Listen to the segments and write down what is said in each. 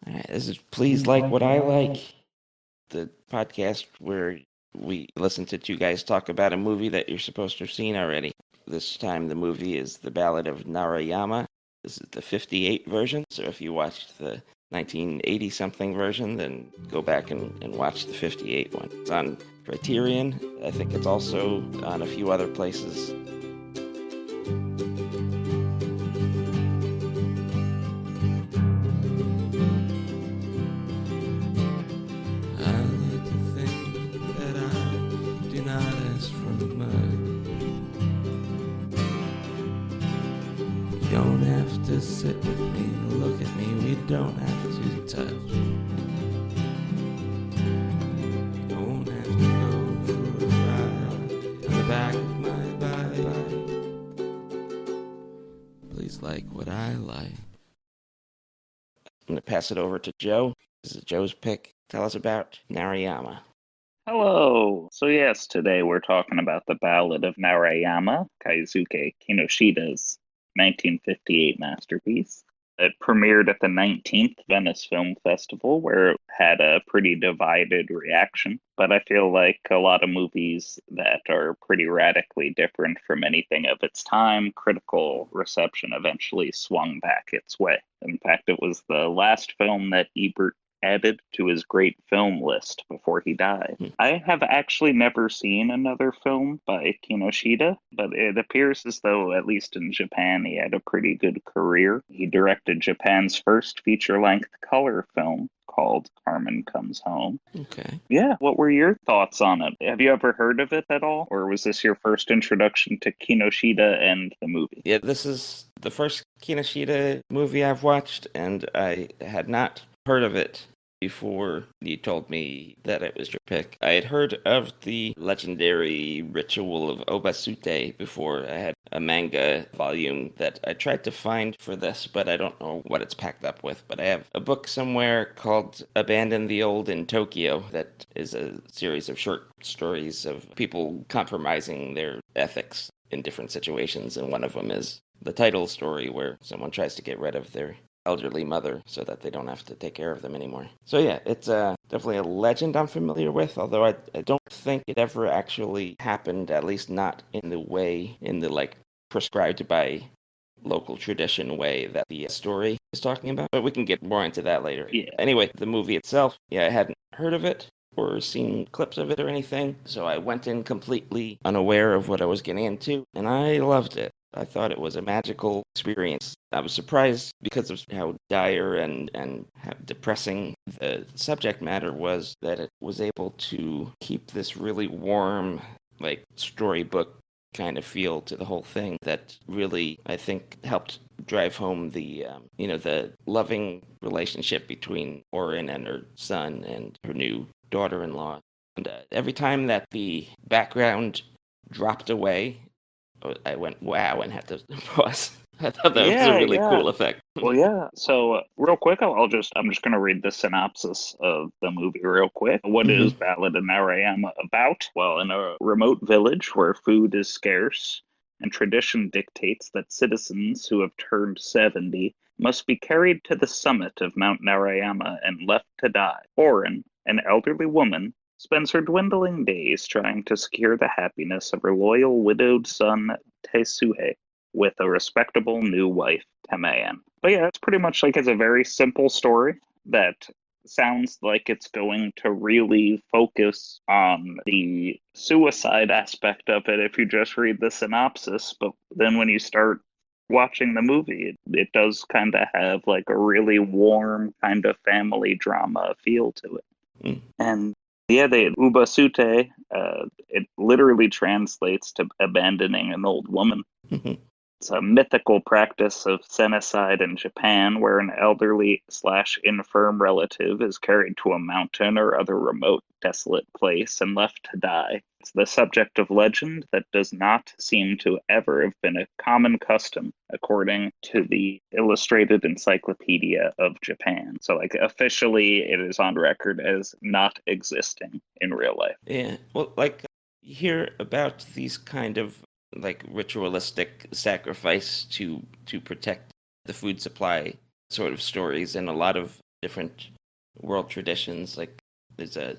All right, this is Please Like What I Like, the podcast where we listen to two guys talk about a movie that you're supposed to have seen already. This time the movie is The Ballad of Narayama. This is the 58 version, so if you watched the 1980 something version, then go back and watch the 58 one. It's on Criterion. I think it's also on a few other places. I like to think that I do not ask for much. You don't have to sit with me, look at me, we don't have to touch. You don't have to go for a ride on the back of my bike. Please like what I like. I'm going to pass it over to Joe. This is Joe's pick. Tell us about Narayama. Hello. So yes, today we're talking about the Ballad of Narayama, Keisuke Kinoshita's 1958 masterpiece. It premiered at the 19th Venice Film Festival, where it had a pretty divided reaction. But I feel like a lot of movies that are pretty radically different from anything of its time, critical reception eventually swung back its way. In fact, it was the last film that Ebert added to his great film list before he died. I have actually never seen another film by Kinoshita, but it appears as though, at least in Japan, he had a pretty good career. He directed Japan's first feature-length color film called Carmen Comes Home. Okay. Yeah, what were your thoughts on it? Have you ever heard of it at all? Or was this your first introduction to Kinoshita and the movie? Yeah, this is the first Kinoshita movie I've watched, and I had not heard of it before you told me that it was your pick. I had heard of the legendary ritual of Obasute before. I had a manga volume that I tried to find for this, but I don't know what it's packed up with. But I have a book somewhere called Abandon the Old in Tokyo that is a series of short stories of people compromising their ethics in different situations, and one of them is the title story where someone tries to get rid of their elderly mother so that they don't have to take care of them anymore. So yeah, it's definitely a legend I'm familiar with, although I don't think it ever actually happened, at least not in the like prescribed by local tradition way that the story is talking about. But we can get more into that later. Yeah. Anyway, the movie itself, yeah, I hadn't heard of it or seen clips of it or anything, so I went in completely unaware of what I was getting into, and I loved it. I thought it was a magical experience. I was surprised because of how dire and how depressing the subject matter was that it was able to keep this really warm, like storybook kind of feel to the whole thing that really, I think, helped drive home the loving relationship between Orin and her son and her new daughter-in-law. And every time that the background dropped away, I went, wow, and had to pause. I thought that was a Yeah, really yeah. cool effect. Well, yeah. So, real quick, I'm just going to read the synopsis of the movie real quick. What is Hmm. Ballad of Narayama about? Well, in a remote village where food is scarce and tradition dictates that citizens who have turned 70 must be carried to the summit of Mount Narayama and left to die. Orin, an elderly woman, spends her dwindling days trying to secure the happiness of her loyal widowed son, Teisuhe, with a respectable new wife, Tamayan. But yeah, it's pretty much like it's a very simple story that sounds like it's going to really focus on the suicide aspect of it if you just read the synopsis. But then when you start watching the movie, it does kind of have like a really warm kind of family drama feel to it. Mm. And yeah, the ubasute, it literally translates to abandoning an old woman. It's a mythical practice of senicide in Japan where an elderly slash infirm relative is carried to a mountain or other remote, desolate place and left to die. It's the subject of legend that does not seem to ever have been a common custom, according to the Illustrated Encyclopedia of Japan. So, like, officially, it is on record as not existing in real life. Yeah, well, like you hear about these kind of like ritualistic sacrifice to protect the food supply sort of stories in a lot of different world traditions. Like there's a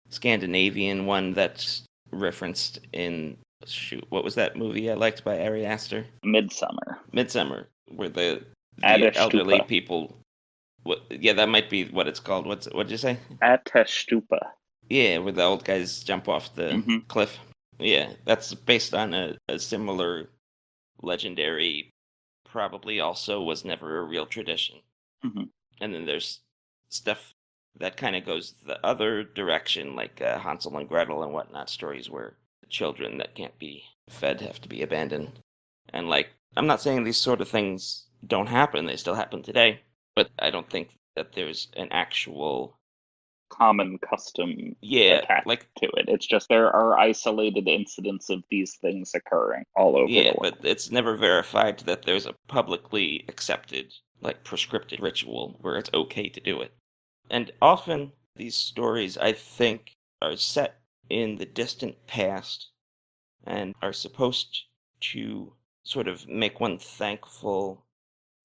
Scandinavian one that's referenced in what was that movie I liked by Ari Aster? Midsummer, where the elderly Adashtupa. people. Yeah, that might be what it's called. What'd you say? Atashtupa. Yeah, where the old guys jump off the Mm-hmm. cliff. Yeah, that's based on a similar legendary, probably also was never a real tradition. Mm-hmm. And then there's stuff that kind of goes the other direction, like Hansel and Gretel and whatnot, stories where the children that can't be fed have to be abandoned. And like, I'm not saying these sort of things don't happen, they still happen today, but I don't think that there's an actual common custom attached like to it. It's just there are isolated incidents of these things occurring all over the world. but it's never verified that there's a publicly accepted, like prescriptive ritual where it's okay to do it. And often these stories, I think, are set in the distant past and are supposed to sort of make one thankful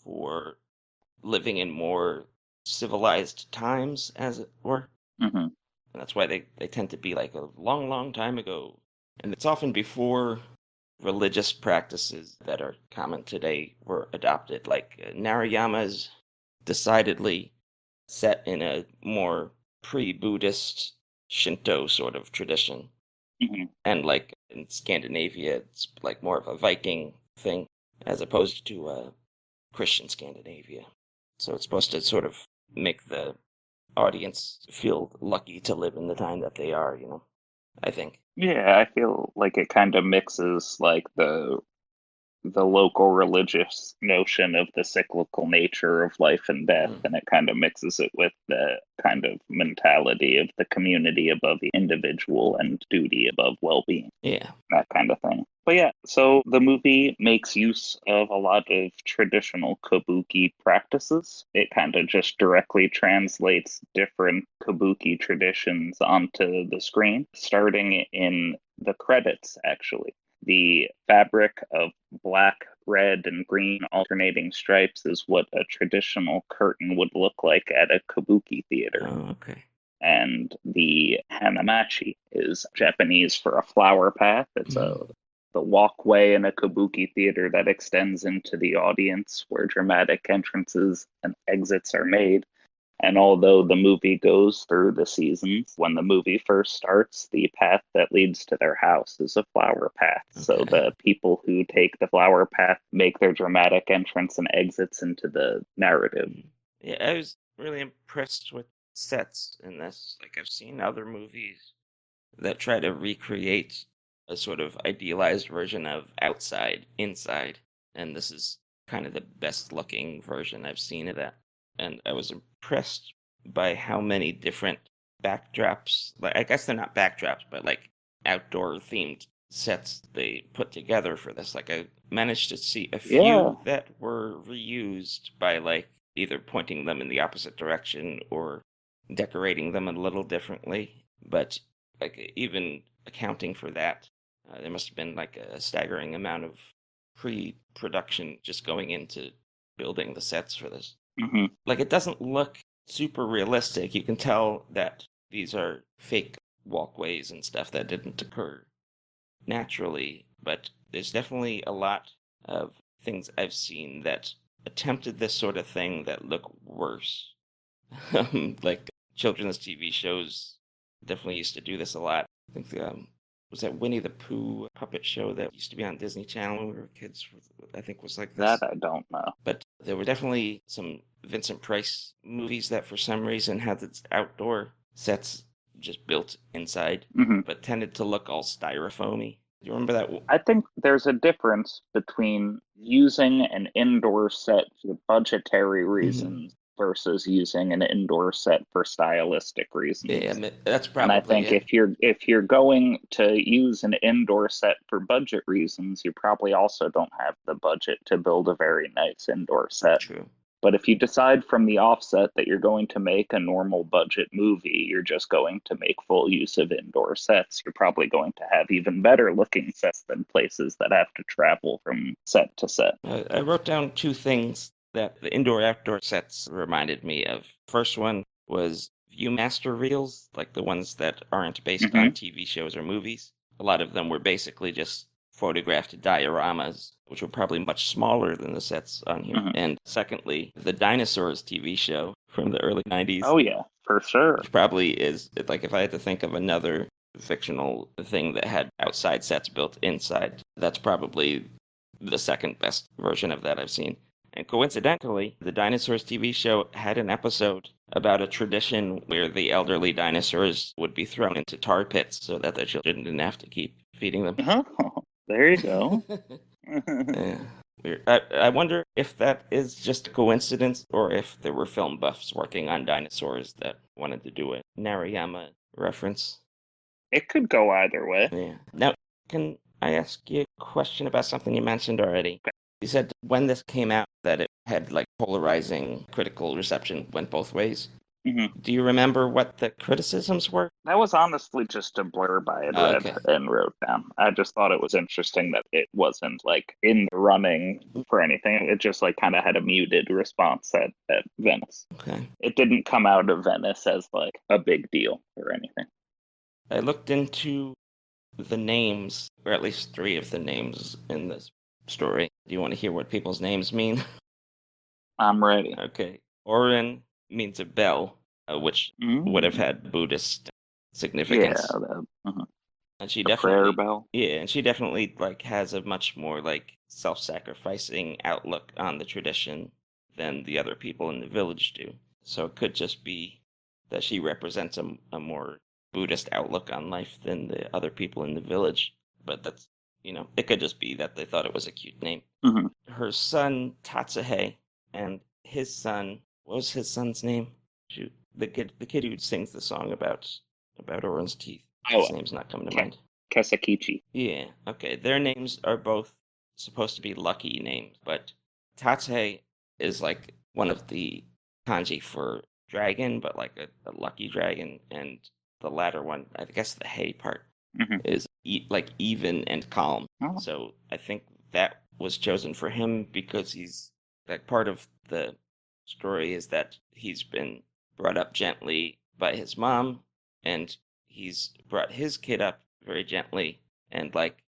for living in more civilized times, as it were. Mm-hmm. And that's why they tend to be like a long, long time ago. And it's often before religious practices that are common today were adopted. Like Narayama is decidedly set in a more pre-Buddhist Shinto sort of tradition. Mm-hmm. And like in Scandinavia, it's like more of a Viking thing as opposed to a Christian Scandinavia. So it's supposed to sort of make the audience feel lucky to live in the time that they are, I think. Yeah, I feel like it kind of mixes like the local religious notion of the cyclical nature of life and death, and it kind of mixes it with the kind of mentality of the community above the individual and duty above well-being. Yeah. That kind of thing. But yeah, so the movie makes use of a lot of traditional kabuki practices. It kind of just directly translates different kabuki traditions onto the screen, starting in the credits, actually. The fabric of black, red, and green alternating stripes is what a traditional curtain would look like at a kabuki theater. Oh, okay. And the hanamachi is Japanese for a flower path. It's the walkway in a kabuki theater that extends into the audience where dramatic entrances and exits are made. And although the movie goes through the seasons, when the movie first starts, the path that leads to their house is a flower path. Okay. So the people who take the flower path make their dramatic entrance and exits into the narrative. Yeah, I was really impressed with sets in this. Like, I've seen other movies that try to recreate a sort of idealized version of outside, inside, and this is kind of the best looking version I've seen of that. And I was impressed by how many different backdrops, like I guess they're not backdrops, but like outdoor themed sets they put together for this. Like I managed to see a few that were reused by like either pointing them in the opposite direction or decorating them a little differently. But like even accounting for that, there must have been like a staggering amount of pre-production just going into building the sets for this. Mm-hmm. Like it doesn't look super realistic. You can tell that these are fake walkways and stuff that didn't occur naturally, but there's definitely a lot of things I've seen that attempted this sort of thing that look worse. Like children's TV shows definitely used to do this a lot. I think was that Winnie the Pooh puppet show that used to be on Disney Channel when we were kids? I think was like this. That I don't know. But there were definitely some Vincent Price movies that for some reason had its outdoor sets just built inside, but tended to look all styrofoamy. Do you remember that? I think there's a difference between using an indoor set for budgetary reasons versus using an indoor set for stylistic reasons. Yeah, that's probably. And I think if you're going to use an indoor set for budget reasons, you probably also don't have the budget to build a very nice indoor set. True. But if you decide from the offset that you're going to make a normal budget movie, you're just going to make full use of indoor sets, you're probably going to have even better looking sets than places that have to travel from set to set. I wrote down two things that the indoor-outdoor sets reminded me of. First one was Viewmaster reels, like the ones that aren't based on Mm-hmm. TV shows or movies. A lot of them were basically just photographed dioramas, which were probably much smaller than the sets on here. Mm-hmm. And secondly, the Dinosaurs TV show from the early 90s, Oh yeah, for sure. which probably is, like, if I had to think of another fictional thing that had outside sets built inside, that's probably the second best version of that I've seen. And coincidentally, the Dinosaurs TV show had an episode about a tradition where the elderly dinosaurs would be thrown into tar pits so that their children didn't have to keep feeding them. Oh, there you go. Yeah. Weird. I wonder if that is just a coincidence or if there were film buffs working on dinosaurs that wanted to do a Narayama reference. It could go either way. Yeah. Now, can I ask you a question about something you mentioned already? You said when this came out that it had like polarizing critical reception, went both ways. Hmm. Do you remember what the criticisms were? That was honestly just a blurb I had read Okay. and wrote down. I just thought it was interesting that it wasn't like in the running for anything. It just like kind of had a muted response at Venice. Okay. It didn't come out of Venice as like a big deal or anything. I looked into the names, or at least three of the names in this story. Do you want to hear what people's names mean? I'm ready. Okay. Orin means a bell, which would have Mm. had Buddhist Yeah, significance. And she the prayer definitely, bell. yeah, and she definitely like has a much more like self-sacrificing outlook on the tradition than the other people in the village do. So it could just be that she represents a more Buddhist outlook on life than the other people in the village. But that's, it could just be that they thought it was a cute name. Hmm. Her son Tatsuhei and his son, what was his son's name? Shoot, the kid who sings the song about Oren's teeth. Oh, His name's not coming to mind. Kesakichi. Yeah, okay. Their names are both supposed to be lucky names, but Tate is like one of the kanji for dragon, but like a lucky dragon, and the latter one, I guess the hay part, Hmm. is like even and calm. Oh. So I think that was chosen for him because he's like part of the story is that he's been brought up gently by his mom, and he's brought his kid up very gently, and like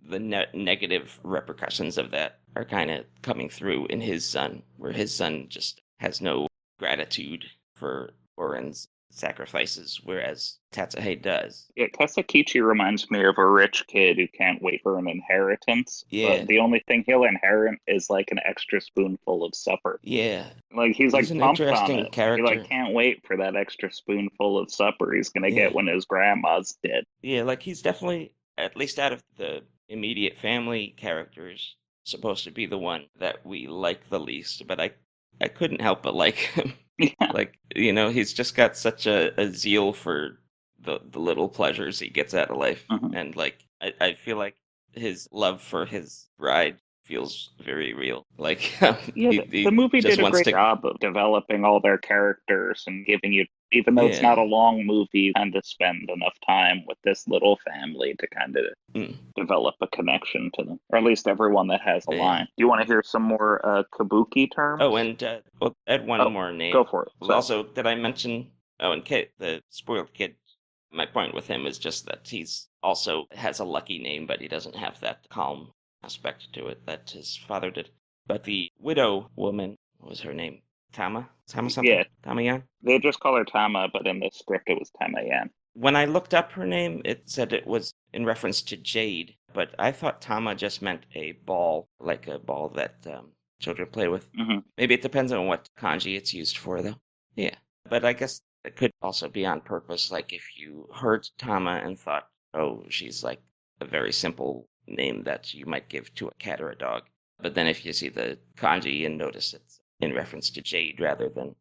the negative repercussions of that are kind of coming through in his son, where his son just has no gratitude for Oren's sacrifices, whereas Tatsuhei does. Yeah, Kesakichi reminds me of a rich kid who can't wait for an inheritance. Yeah. But the only thing he'll inherit is like an extra spoonful of supper. Yeah. Like he's like an pumped on interesting it. character. He like can't wait for that extra spoonful of supper he's gonna Yeah. get when his grandma's dead. Yeah, like he's definitely, at least out of the immediate family characters, supposed to be the one that we like the least, but I couldn't help but like him. Yeah. Like, he's just got such a zeal for the little pleasures he gets out of life. Mhm. And like I feel like his love for his bride feels very real. Like Yeah, he the movie just did a wants great to job of developing all their characters and giving you, even though it's not a Yeah. long movie, kind of spend enough time with this little family to kind of Mm. develop a connection to them, or at least everyone that has a Yeah. line. Do you want to hear some more kabuki terms? Oh, and well, add one Oh, more name. go for it. Well, So- also, did I mention? Oh, and Kid, the spoiled kid. My point with him is just that he's also has a lucky name, but he doesn't have that calm aspect to it that his father did. But the widow woman, what was her name? Tama something? Yeah. Tamayan? They just call her Tama, but in the script it was Tamayan. When I looked up her name, it said it was in reference to jade, but I thought Tama just meant a ball, like a ball that children play with. Hmm. Maybe it depends on what kanji it's used for, though. Yeah, but I guess it could also be on purpose, like if you heard Tama and thought, oh, she's like a very simple name that you might give to a cat or a dog. But then if you see the kanji and notice it's in reference to jade rather than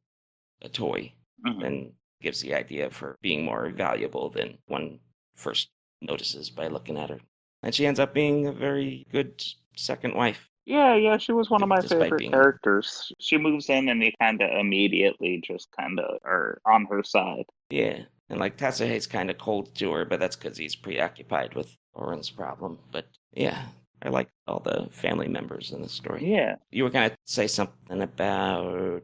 a toy, Hmm. then gives the idea of her being more valuable than one first notices by looking at her. And she ends up being a very good second wife. Yeah, she was one of my Despite favorite being- characters. She moves in and you kind of immediately just kind of are on her side. Yeah, and like Tatsuhei's kind of cold to her, but that's because he's preoccupied with Oren's problem. But yeah, I like all the family members in the story. Yeah. You were gonna say something about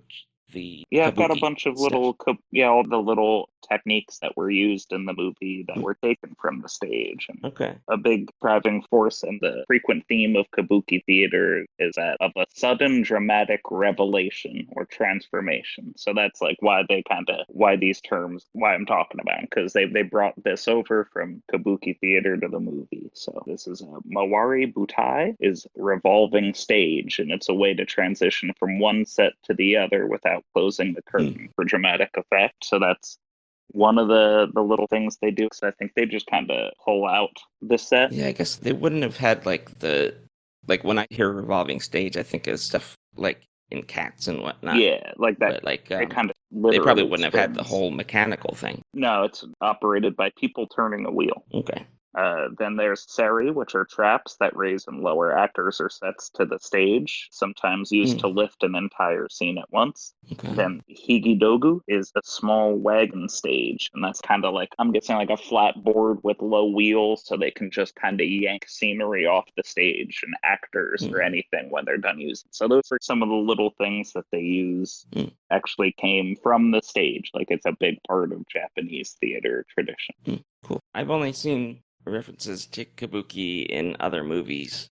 the Yeah, I've got a kabuki bunch of stuff. all the little techniques that were used in the movie that were taken from the stage. And Okay. a big driving force and the frequent theme of kabuki theater is that of a sudden dramatic revelation or transformation. So that's like why these terms, why I'm talking about, because they brought this over from kabuki theater to the movie. So this is a Mawari Butai is revolving stage, and it's a way to transition from one set to the other without closing the curtain for dramatic effect. So that's one of the little things they do, because I think they just kind of pull out the set. Yeah, I guess they wouldn't have had like when I hear revolving stage, I think of stuff like in Cats and whatnot. Yeah, like that. But like It kind of they probably literally wouldn't have had the spins. whole mechanical thing. No, it's operated by people turning a wheel. Okay. Then there's seri, which are traps that raise and lower actors or sets to the stage, sometimes used to lift an entire scene at once. Okay. Then higidogu is a small wagon stage, and that's kind of like, I'm guessing, like a flat board with low wheels, so they can just kind of yank scenery off the stage and actors or anything when they're done using. So those are some of the little things that they use actually came from the stage. Like, it's a big part of Japanese theater tradition. Cool. I've only seen references to kabuki in other movies,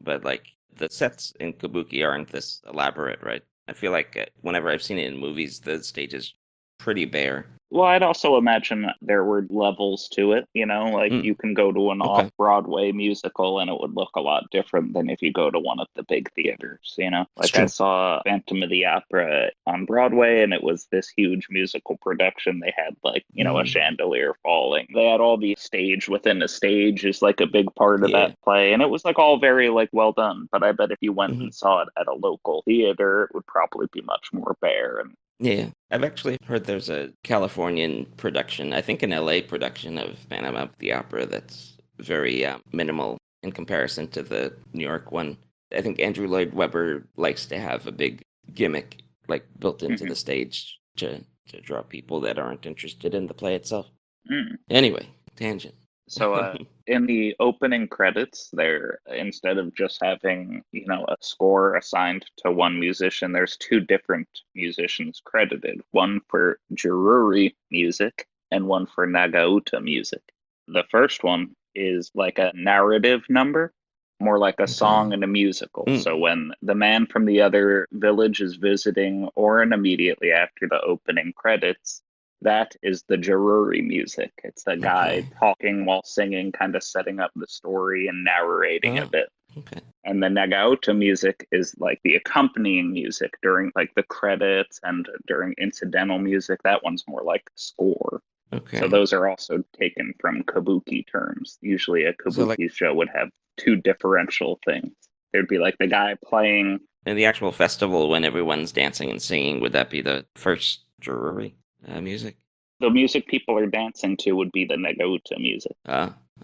but like the sets in kabuki aren't this elaborate, right? I feel like whenever I've seen it in movies, the stage is pretty bare. Well, I'd also imagine there were levels to it, like Mm, you can go to an okay. off-Broadway musical and it would look a lot different than if you go to one of the big theaters. It's Like I true. saw Phantom of the Opera on Broadway and it was this huge musical production. They had like, a Mm, chandelier falling. They had all the stage within a stage is like a big part of that yeah. play. And it was like all very like well done. But I bet if you went Hmm. and saw it at a local theater, it would probably be much more bare and Yeah. I've actually heard there's a Californian production, I think an LA production of Phantom of the Opera that's very minimal in comparison to the New York one. I think Andrew Lloyd Webber likes to have a big gimmick like built into the stage to draw people that aren't interested in the play itself. mm. Anyway, tangent. So, in the opening credits, there, instead of just having, a score assigned to one musician, there's two different musicians credited, one for Jururi music and one for Nagauta music. The first one is like a narrative number, more like a Okay. song in a musical. Mm, So when the man from the other village is visiting, or in immediately after the opening credits, that is the Jaruri music. It's the guy okay. talking while singing, kind of setting up the story and narrating a Oh, bit. okay. And the Nagaota music is like the accompanying music during like the credits and during incidental music. That one's more like score. So Okay. those are also taken from kabuki terms. Usually a So like kabuki show would have two differential things. There'd be like the guy playing in the actual festival when everyone's dancing and singing, would that be the first Drury music? the music people are dancing to would be the Nagaota music.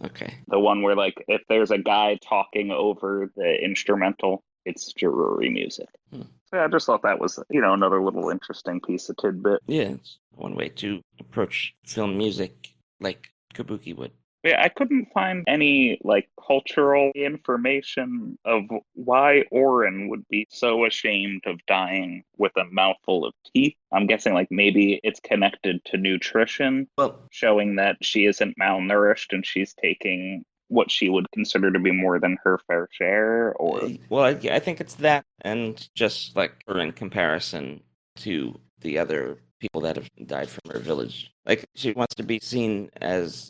Okay. The one where like if there's a guy talking over the instrumental, it's Jaruri music. Hmm. So yeah, I just thought that was, another little interesting piece of tidbit. Yeah, it's one way to approach film music like Kabuki would. Yeah, I couldn't find any like cultural information of why Orin would be so ashamed of dying with a mouthful of teeth. I'm guessing like maybe it's connected to nutrition, Well, showing that she isn't malnourished and she's taking what she would consider to be more than her fair share, or I think it's that, and just like her in comparison to the other people that have died from her village. Like she wants to be seen as,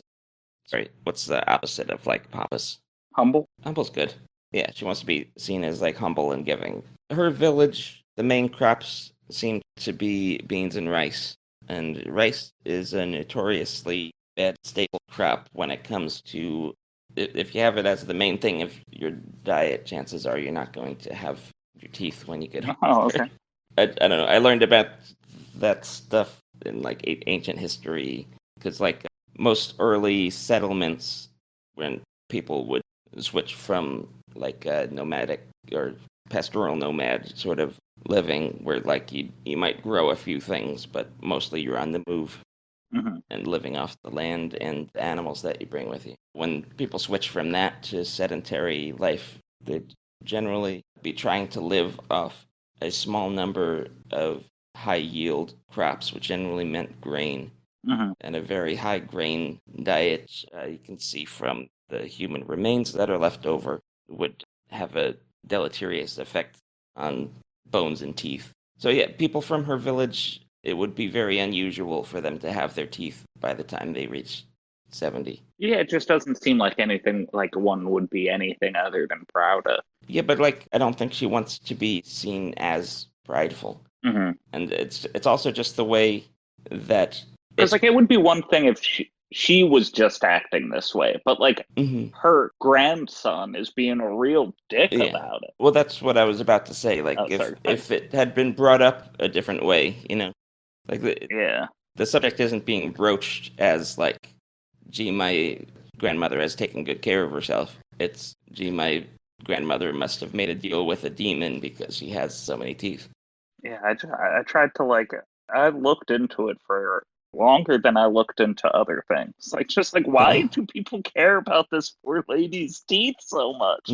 sorry, what's the opposite of like pompous? humble. Humble's good. Yeah, she wants to be seen as like humble and giving. Her village, the main crops seem to be beans and rice, and rice is a notoriously bad staple crop when it comes to if you have it as the main thing of your diet, chances are you're not going to have your teeth when you get Oh, older. okay. I don't know. I learned about that stuff in like ancient history because like most early settlements when people would switch from like a nomadic or pastoral nomad sort of living where like you might grow a few things but mostly you're on the move Hmm. and living off the land and the animals that you bring with you. When people switch from that to sedentary life, They'd generally be trying to live off a small number of high-yield crops, which generally meant grain, and a very high grain diet, you can see from the human remains that are left over, would have a deleterious effect on bones and teeth. So yeah, people from her village, it would be very unusual for them to have their teeth by the time they reach 70. Yeah, it just doesn't seem like anything like one would be anything other than proud of. Yeah, but like I don't think she wants to be seen as prideful. And it's also just the way that Because it's like it would be one thing if she was just acting this way, but like her grandson is being a real dick about it. Well, that's what I was about to say. Like if it had been brought up a different way, like the subject isn't being broached as like, gee, my grandmother has taken good care of herself. It's, gee, my grandmother must have made a deal with a demon because she has so many teeth. Yeah, I tried to like, I looked into it for longer than I looked into other things. Like, just like, why do people care about this poor lady's teeth so much?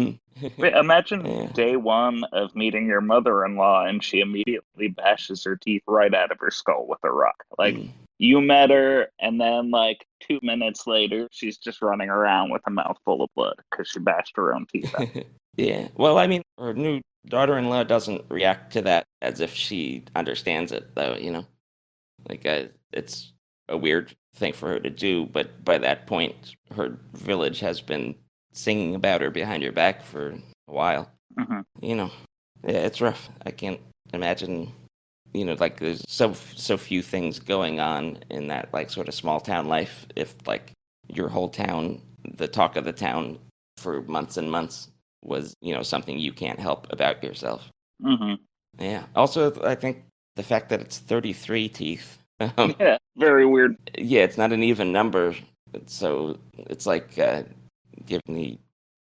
Wait, imagine day one of meeting your mother-in-law and she immediately bashes her teeth right out of her skull with a rock. Like, you met her, and then like 2 minutes later, she's just running around with a mouthful of blood because she bashed her own teeth out. Yeah. Well, I mean, her new daughter-in-law doesn't react to that as if she understands it, though, Like, it's a weird thing for her to do, but by that point, her village has been singing about her behind her back for a while. Yeah, it's rough. I can't imagine, like there's so few things going on in that, like, sort of small town life if, like, your whole town, the talk of the town for months and months was, something you can't help about yourself. Yeah. Also, I think the fact that it's 33 teeth. Yeah, very weird. Yeah, it's not an even number. So it's like giving the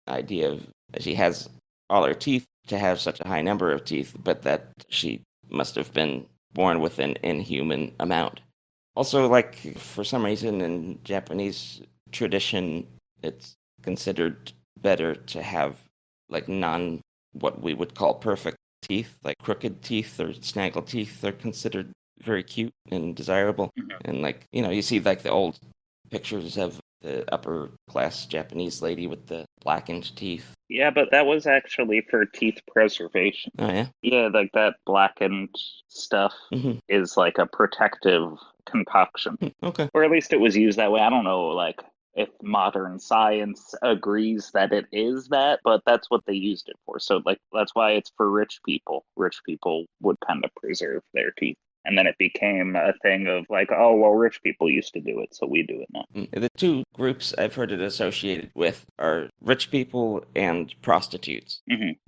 idea of she has all her teeth to have such a high number of teeth, but that she must have been born with an inhuman amount. Also, like, for some reason in Japanese tradition, it's considered better to have, like, what we would call perfect teeth, like crooked teeth or snaggle teeth are considered very cute and desirable. And, like, you see, like, the old pictures of the upper class Japanese lady with the blackened teeth. Yeah, but that was actually for teeth preservation. Oh, yeah? Yeah, like that blackened stuff is like a protective concoction. Okay. Or at least it was used that way. I don't know, like, if modern science agrees that it is that, but that's what they used it for. So, like, that's why it's for rich people. Rich people would kind of preserve their teeth. And then it became a thing of like, oh, well, rich people used to do it, so we do it now. The two groups I've heard it associated with are rich people and prostitutes.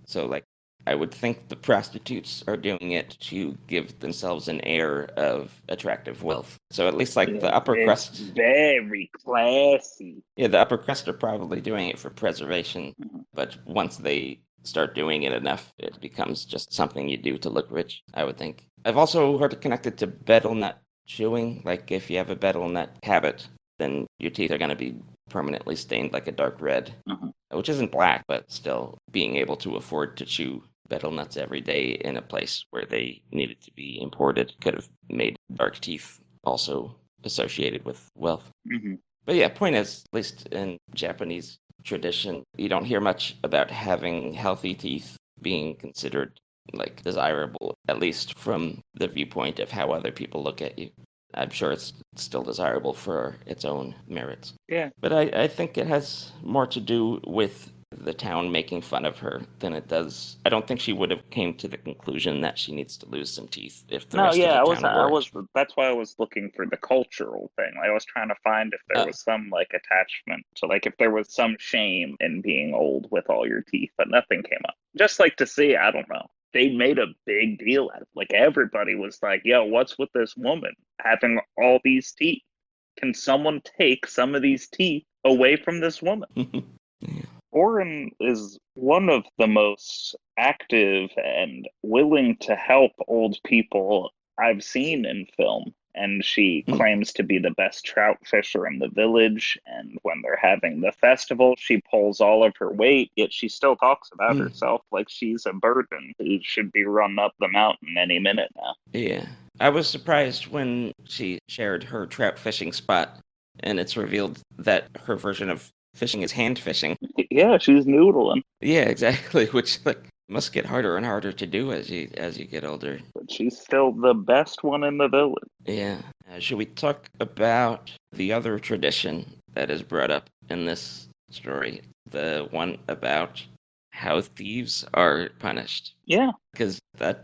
So, like, I would think the prostitutes are doing it to give themselves an air of attractive wealth. So at least, like, the upper crust... Very classy. Yeah, the upper crust are probably doing it for preservation, but once they start doing it enough, it becomes just something you do to look rich, I would think. I've also heard it connected to betel nut chewing. Like, if you have a betel nut habit, then your teeth are going to be permanently stained like a dark red, which isn't black, but still being able to afford to chew betel nuts every day in a place where they needed to be imported could have made dark teeth also associated with wealth. But yeah, point is, at least in Japanese tradition, you don't hear much about having healthy teeth being considered, like, desirable, at least from the viewpoint of how other people look at you. I'm sure it's still desirable for its own merits. Yeah. But I think it has more to do with the town making fun of her than it does. I don't think she would have came to the conclusion that she needs to lose some teeth if the rest of the town worked. That's why I was looking for the cultural thing. I was trying to find if there was some, like, attachment to, like, if there was some shame in being old with all your teeth, but nothing came up. Just like to see, I don't know. They made a big deal out of it. Like, everybody was like, yo, what's with this woman having all these teeth? Can someone take some of these teeth away from this woman? Oren is one of the most active and willing to help old people I've seen in film. and she claims to be the best trout fisher in the village. And when they're having the festival, she pulls all of her weight, yet she still talks about herself like she's a burden who should be run up the mountain any minute now. Yeah. I was surprised when she shared her trout fishing spot, and it's revealed that her version of fishing is hand fishing. Yeah, she's noodling. Yeah, exactly, which must get harder and harder to do as you get older. But she's still the best one in the village. Yeah. Should we talk about the other tradition that is brought up in this story? The one about how thieves are punished. Yeah. Because do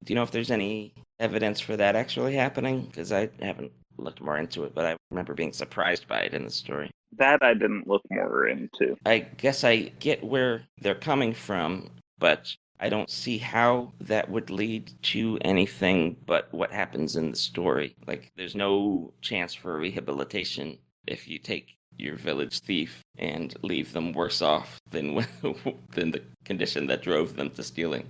you know if there's any evidence for that actually happening? Because I haven't looked more into it, but I remember being surprised by it in the story. That I didn't look more into. I guess I get where they're coming from, but I don't see how that would lead to anything but what happens in the story. Like, there's no chance for rehabilitation if you take your village thief and leave them worse off than the condition that drove them to stealing.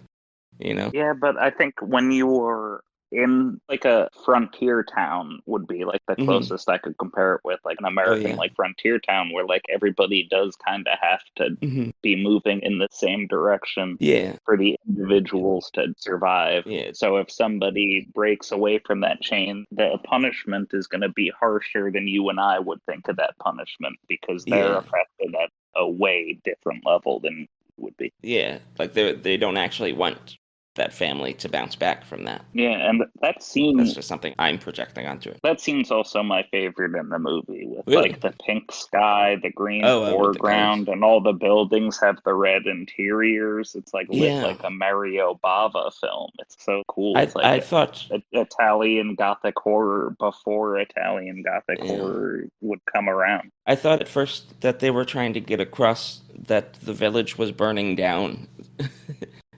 You know? Yeah, but I think when you were in like a frontier town would be like the closest I could compare it with, like an American like frontier town where like everybody does kind of have to be moving in the same direction for the individuals to survive. So if somebody breaks away from that chain, the punishment is going to be harsher than you and I would think of that punishment because they're affected at a way different level than would be. Yeah, like they don't actually want that family to bounce back from that. Yeah, and that scene... That's just something I'm projecting onto it. That scene's also my favorite in the movie, with like the pink sky, the green foreground, and all the buildings have the red interiors. It's like lit like a Mario Bava film. It's so cool. It's like I thought Italian Gothic horror before Italian Gothic horror would come around. I thought at first that they were trying to get across that the village was burning down.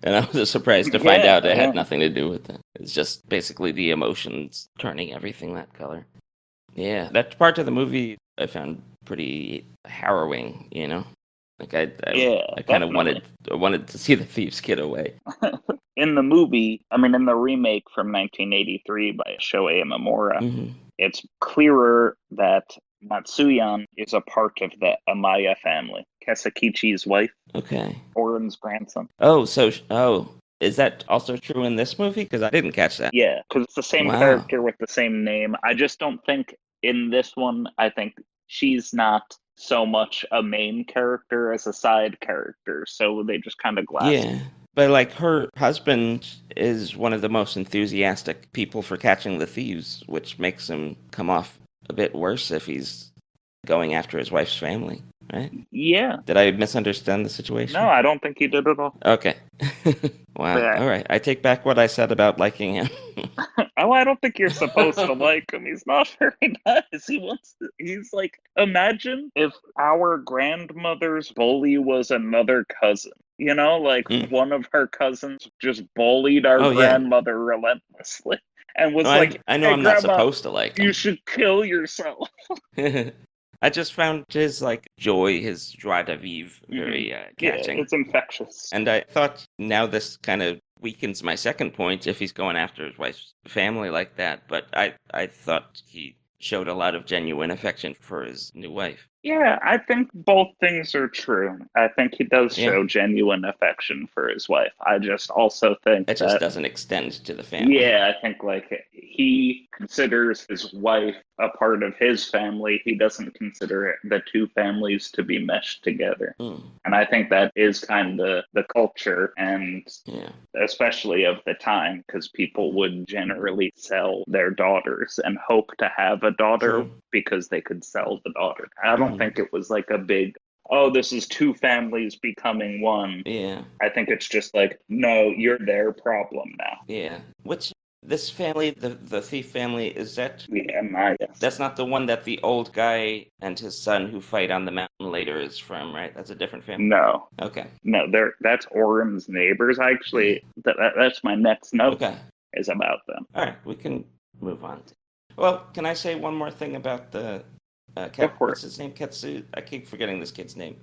And I was surprised to find out it had nothing to do with it. It's just basically the emotions turning everything that color. Yeah, that part of the movie I found pretty harrowing, you know? Like I kind of wanted to see the thieves get away. In the movie, I mean, in the remake from 1983 by Shoei Imamura, it's clearer that Matsuyan is a part of the Amaya family, Kesakichi's wife. Okay. Oren's grandson. Is that also true in this movie? Because I didn't catch that. Yeah, because it's the same character with the same name. I just don't think in this one, I think she's not so much a main character as a side character, so they just kind of glass. Yeah, but like her husband is one of the most enthusiastic people for catching the thieves, which makes him come off a bit worse if he's going after his wife's family, right? Yeah. Did I misunderstand the situation? No, I don't think he did at all. Okay. Wow. Yeah. All right. I take back what I said about liking him. Oh, I don't think you're supposed to like him. He's not very nice. He's like, imagine if our grandmother's bully was another cousin. You know, like one of her cousins just bullied our grandmother relentlessly. And was I know, hey, I'm Grandma, not supposed to like him. You should kill yourself. I just found his joy, his joie de vivre, very catching. Yeah, it's infectious. And I thought now this kind of weakens my second point if he's going after his wife's family like that. But I thought he showed a lot of genuine affection for his new wife. Yeah, I think both things are true. I think he does show genuine affection for his wife. I just also think it just doesn't extend to the family. Yeah, I think he considers his wife a part of his family. He doesn't consider the two families to be meshed together. And I think that is kind of the culture, and especially of the time, because people would generally sell their daughters and hope to have a daughter because they could sell the daughter. I don't think it was like a big, this is two families becoming one. Yeah. I think it's just like, no, you're their problem now. Yeah. This family, the thief family, is that... Yeah, that's not the one that the old guy and his son who fight on the mountain later is from, right? That's a different family? No. Okay. No, that's Oren's neighbors. Actually, that's my next note is about them. All right, we can move on. Well, can I say one more thing about the... what's his name? Ketsu? I keep forgetting this kid's name.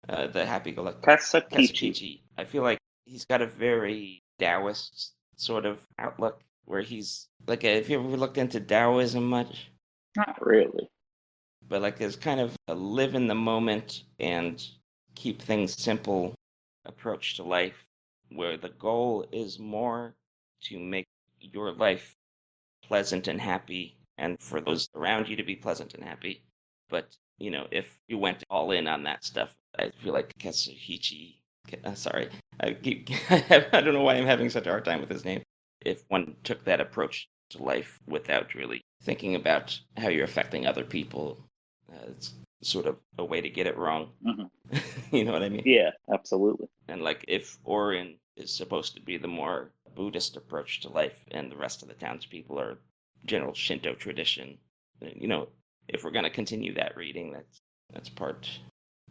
The happy-go-lucky... Keisuke. I feel like he's got a very Taoist sort of outlook. where he's like, if you ever looked into Taoism much, Not really. but like there's kind of a live in the moment and keep things simple approach to life, where the goal is more to make your life pleasant and happy, and for those around you to be pleasant and happy. But if you went all in on that stuff, I feel like Katsuhichi. Sorry, I don't know why I'm having such a hard time with his name. If one took that approach to life without really thinking about how you're affecting other people, it's sort of a way to get it wrong. Hmm. You know what I mean? Yeah, absolutely. And like if Orin is supposed to be the more Buddhist approach to life, and the rest of the townspeople are general Shinto tradition, then, if we're going to continue that reading, that's part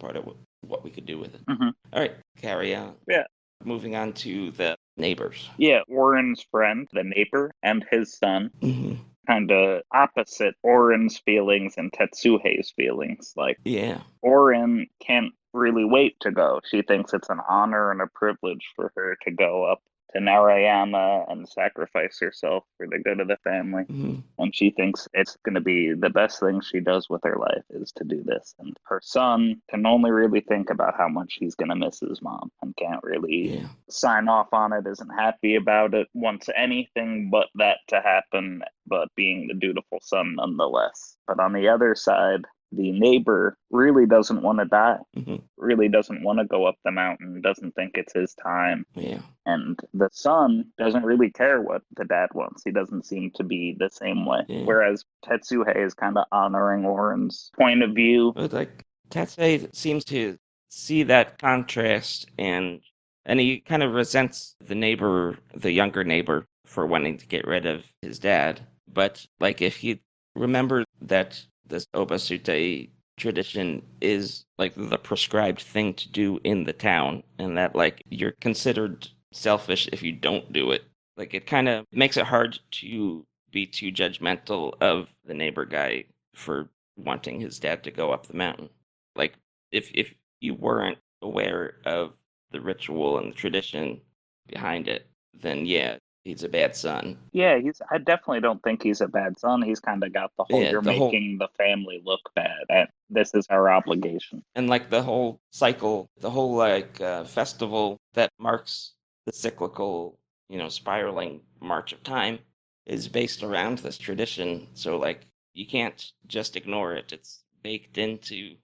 of what we could do with it. Hmm. All right, carry on. Yeah. Moving on to the neighbors. Yeah, Oren's friend, the neighbor, and his son, Hmm. kind of opposite Oren's feelings and Tetsuhei's feelings. Like, Yeah. Oren can't really wait to go. She thinks it's an honor and a privilege for her to go up to Narayama and sacrifice herself for the good of the family. Hmm. And she thinks it's going to be the best thing she does with her life is to do this. And her son can only really think about how much he's going to miss his mom and can't really Yeah. sign off on it, isn't happy about it, wants anything but that to happen, but being the dutiful son nonetheless. But on the other side, the neighbor really doesn't want to die, Hmm. really doesn't want to go up the mountain, doesn't think it's his time. Yeah. And the son doesn't really care what the dad wants. He doesn't seem to be the same way. Yeah. Whereas Tetsuhei is kind of honoring Oren's point of view. But like Tatsei seems to see that contrast, and he kind of resents the neighbor, the younger neighbor, for wanting to get rid of his dad. But like if you remember that this Obasute tradition is like the prescribed thing to do in the town, and that like you're considered selfish if you don't do it. Like it kind of makes it hard to be too judgmental of the neighbor guy for wanting his dad to go up the mountain. Like if you weren't aware of the ritual and the tradition behind it, then yeah, he's a bad son. Yeah, I definitely don't think he's a bad son. He's kind of got the whole Yeah, you're making the family look bad, and this is our obligation. and like the whole cycle, the whole festival that marks the cyclical, spiraling march of time is based around this tradition. So like you can't just ignore it. It's baked into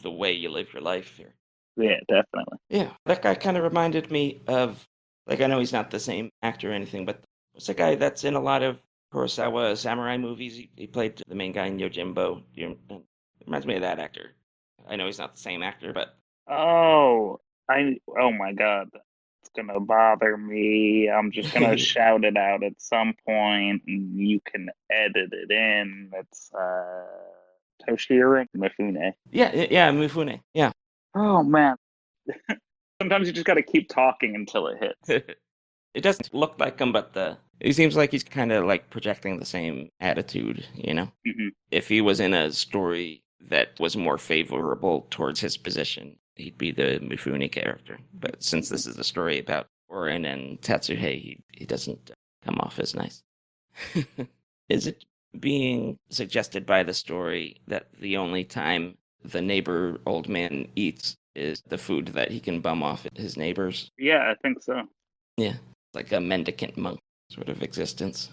the way you live your life here. Yeah, definitely. Yeah, that guy kind of reminded me of, like, I know he's not the same actor or anything, but it's a guy that's in a lot of Kurosawa samurai movies. He played the main guy in Yojimbo. It reminds me of that actor. I know he's not the same actor, but Oh, oh my God. It's gonna bother me. I'm just gonna shout it out at some point and you can edit it in. It's Toshiro Mifune. yeah, Mifune. Yeah. Oh man. Sometimes you just gotta keep talking until it hits. It doesn't look like him, but he seems like he's kind of like projecting the same attitude, Hmm. If he was in a story that was more favorable towards his position, he'd be the Mifune character. But since this is a story about Oren and Tatsuhei, he doesn't come off as nice. Is it being suggested by the story that the only time the neighbor old man eats is the food that he can bum off his neighbors? Yeah, I think so. Yeah, like a mendicant monk sort of existence.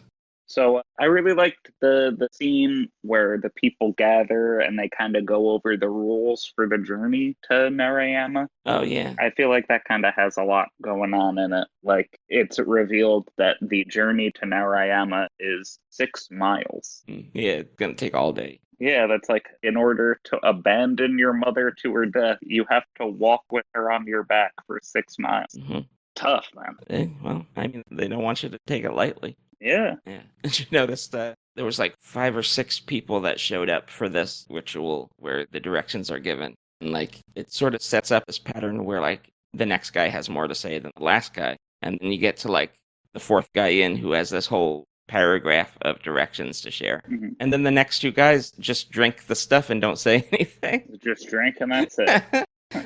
So I really liked the scene where the people gather and they kind of go over the rules for the journey to Narayama. Oh, yeah. I feel like that kind of has a lot going on in it. Like it's revealed that the journey to Narayama is 6 miles. Yeah, it's going to take all day. Yeah, that's like in order to abandon your mother to her death, you have to walk with her on your back for 6 miles. Mm-hmm. Tough, man. Well, I mean, they don't want you to take it lightly. Yeah. Yeah. Did you notice that there was like 5 or 6 people that showed up for this ritual where the directions are given? And like it sort of sets up this pattern where like the next guy has more to say than the last guy. And then you get to like the 4th guy in who has this whole paragraph of directions to share. Mm-hmm. And then the next 2 guys just drink the stuff and don't say anything. Just drink and that's it.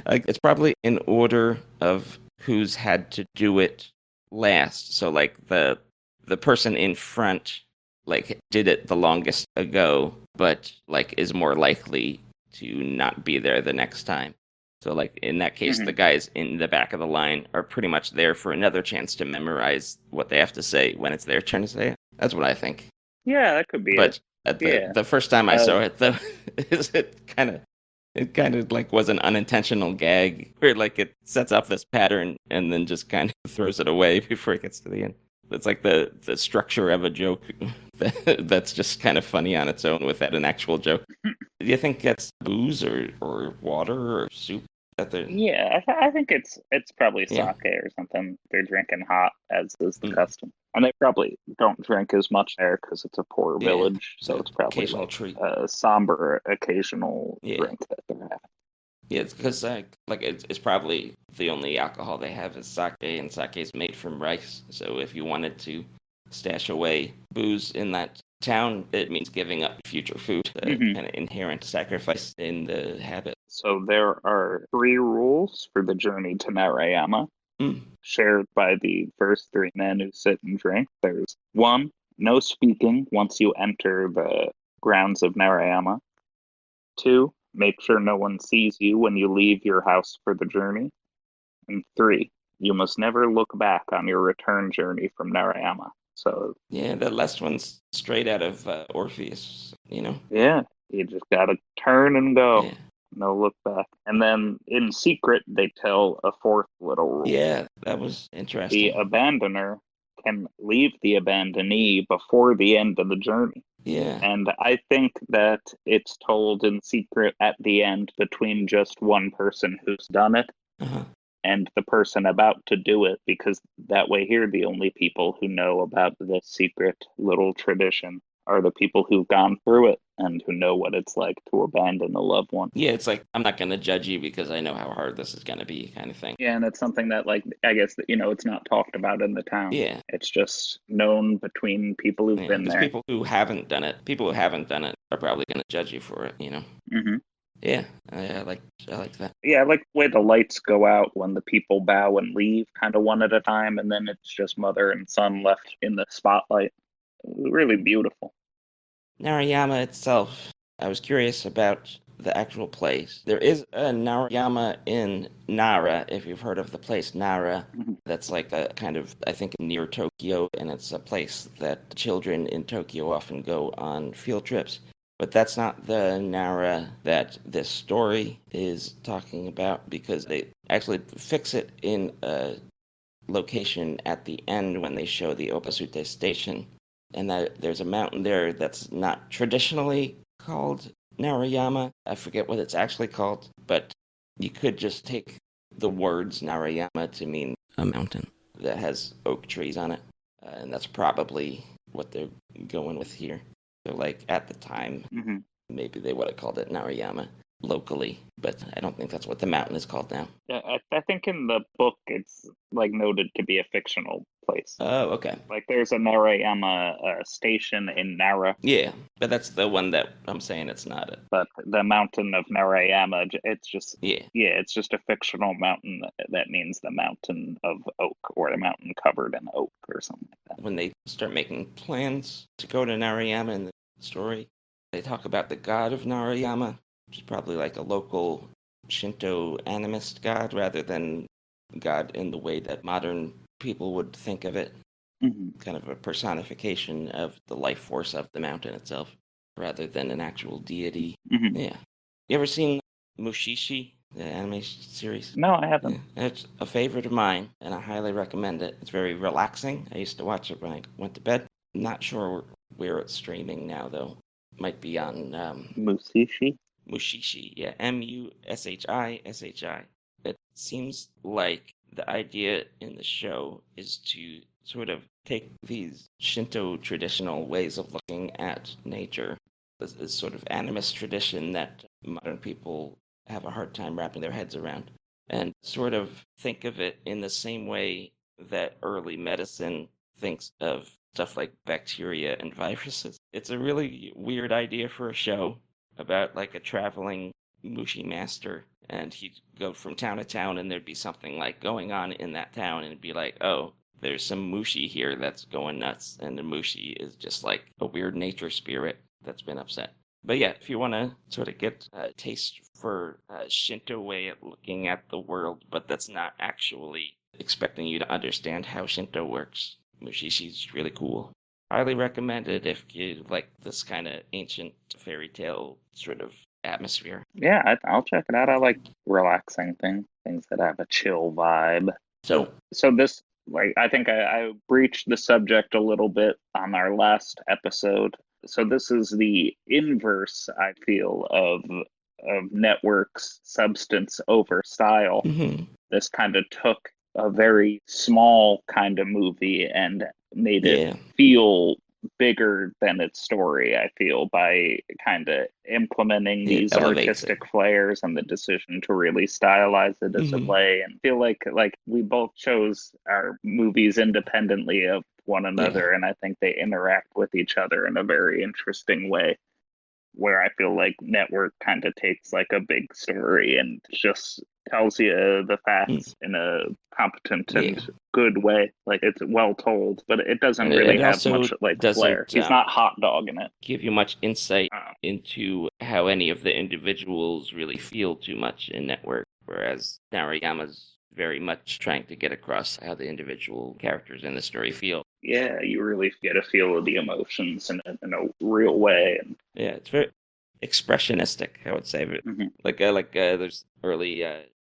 Like it's probably in order of who's had to do it last. So like the the person in front like did it the longest ago, but like is more likely to not be there the next time. So like in that case, the guys in the back of the line are pretty much there for another chance to memorize what they have to say when it's their turn to say it. That's what I think. Yeah, that could be it. But at Yeah. the first time I saw it though, it kind of like was an unintentional gag where like it sets up this pattern and then just kind of throws it away before it gets to the end. It's like the structure of a joke that's just kind of funny on its own without an actual joke. Do you think that's booze or water or soup that they're Yeah, I think it's probably sake yeah or something they're drinking hot, as is the mm, custom. And they probably don't drink as much there because it's a poor yeah village, so the it's probably occasional like treat a somber occasional yeah drink that they're having. yeah it's because like it's probably the only alcohol they have is sake and sake is made from rice. So if you wanted to stash away booze in that town, it means giving up future food, Hmm. an inherent sacrifice in the habit. So there are 3 rules for the journey to Narayama, Mm. shared by the first 3 men who sit and drink. There's 1, no speaking once you enter the grounds of Narayama. 2, make sure no one sees you when you leave your house for the journey. And 3, you must never look back on your return journey from Narayama. So, Yeah, the last one's straight out of Orpheus, you know? yeah, you just gotta turn and go. Yeah. No look back. And then in secret, they tell a 4th little rule. Yeah, that was The interesting. abandoner can leave the abandonee before the end of the journey. Yeah. And I think that it's told in secret at the end between just one person who's done it Uh-huh. and the person about to do it, because that way here the only people who know about this secret little tradition are the people who've gone through it and who know what it's like to abandon a loved one. Yeah, it's like I'm not gonna judge you because I know how hard this is gonna be, kind of thing. Yeah, and it's something that, like, I guess that, it's not talked about in the town. Yeah. It's just known between people who've Yeah. been Because there. people who haven't done it are probably gonna judge you for it, you know? Hmm. Yeah. I like that. Yeah, I like the way the lights go out when the people bow and leave, kind of one at a time, and then it's just mother and son left in the spotlight. Really beautiful. Narayama itself, I was curious about the actual place. There is a Narayama in Nara, if you've heard of the place Nara. Mhm. That's like a kind of, I think, near Tokyo, and it's a place that children in Tokyo often go on field trips. But that's not the Nara that this story is talking about because they actually fix it in a location at the end when they show the Opasute station. And that there's a mountain there that's not traditionally called Narayama. I forget what it's actually called, but you could just take the words Narayama to mean a mountain that has oak trees on it. And that's probably what they're going with here. So, like, at the time, Hmm. maybe they would have called it Narayama locally, but I don't think that's what the mountain is called now. Yeah, I think in the book it's like noted to be a fictional place. Oh, okay. Like there's a Narayama station in Nara, Yeah, but that's the one that I'm saying it's not it. but the mountain of Narayama, it's just, Yeah. yeah, it's just a fictional mountain that means the mountain of oak or the mountain covered in oak or something like that. When they start making plans to go to Narayama in the story, they talk about the god of Narayama, which is probably like a local Shinto animist god rather than god in the way that modern people would think of it. Hmm. Kind of a personification of the life force of the mountain itself rather than an actual deity. Hmm. Yeah. You ever seen Mushishi, the anime series? No, I Yeah, haven't. it's a favorite of mine, and I highly recommend it. It's very relaxing. I used to watch it when I went to bed. Not sure where it's streaming now, though. Might be on Musishi. Mushishi. Yeah, Mushishi. It seems like the idea in the show is to sort of take these Shinto traditional ways of looking at nature, this sort of animist tradition that modern people have a hard time wrapping their heads around, and sort of think of it in the same way that early medicine thinks of stuff like bacteria and viruses. It's a really weird idea for a show about like a traveling mushi master, and he'd go from town to town and there'd be something like going on in that town and it'd be like, oh, there's some Mushi here that's going nuts, and the Mushi is just like a weird nature spirit that's been upset. But yeah, if you want to sort of get a taste for a Shinto way of looking at the world, but that's not actually expecting you to understand how Shinto works, Mushishi's really cool. Highly recommend it if you like this kind of ancient fairy tale sort of atmosphere. Yeah, I'll check it out. I like relaxing things that have a chill vibe. So, So this, like, I think I breached the subject a little bit on our last episode. So this is the inverse, I feel, of networks substance over style. mhm, This kind of took a very small kind of movie and made it yeah, feel bigger than its story, I feel, by kind of implementing it these elevates it. artistic flares and the decision to really stylize it as a Hmm. play, and feel like we both chose our movies independently of one Yeah, another, and I think they interact with each other in a very interesting way, where I feel like Network kind of takes like a big story and just tells you the mm, facts in a competent yeah. and good way. Like it's well told, but it doesn't And really it have also much like flair. doesn't He's not hot dog in it. give you much insight Uh, into how any of the individuals really feel too much in Network, whereas Narayama's very much trying to get across how the individual characters in the story feel. yeah, you really get a feel of the emotions in a real way. And Yeah, it's very expressionistic, I would say. But mhm. there's early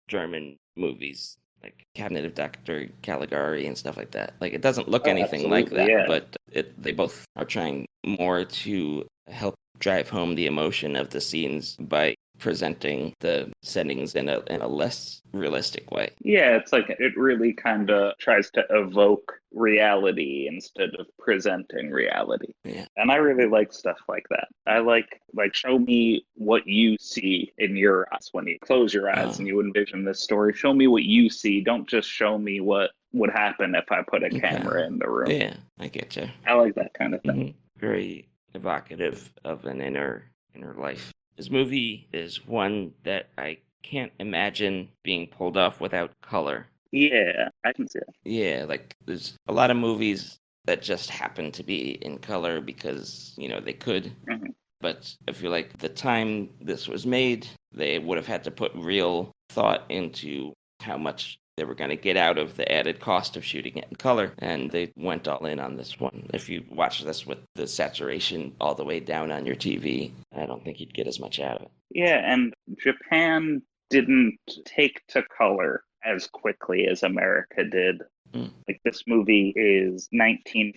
German movies like Cabinet of Dr. Caligari and stuff like that. Like it doesn't look Oh, anything like absolutely, that, yeah. but they both are trying more to help drive home the emotion of the scenes by presenting the settings in a less realistic way. Yeah, it's like it really kind of tries to evoke reality instead of presenting reality. Yeah. And I really like stuff like that. I like show me what you see in your eyes when you close your eyes Uh, and you envision this story. Show me what you see. Don't just show me what would happen if I put a okay. camera in the room. Yeah, I get you. I like that kind of thing. Very evocative of an inner life. This movie is one that I can't imagine being pulled off without color. Yeah, I can see it. Yeah, like there's a lot of movies that just happen to be in color because, they could. Mhm. But I feel like the time this was made, they would have had to put real thought into how much they were going to get out of the added cost of shooting it in color, and they went all in on this one. If you watch this with the saturation all the way down on your TV, I don't think you'd get as much out of it. Yeah, and Japan didn't take to color as quickly as America did. Mm. Like this movie is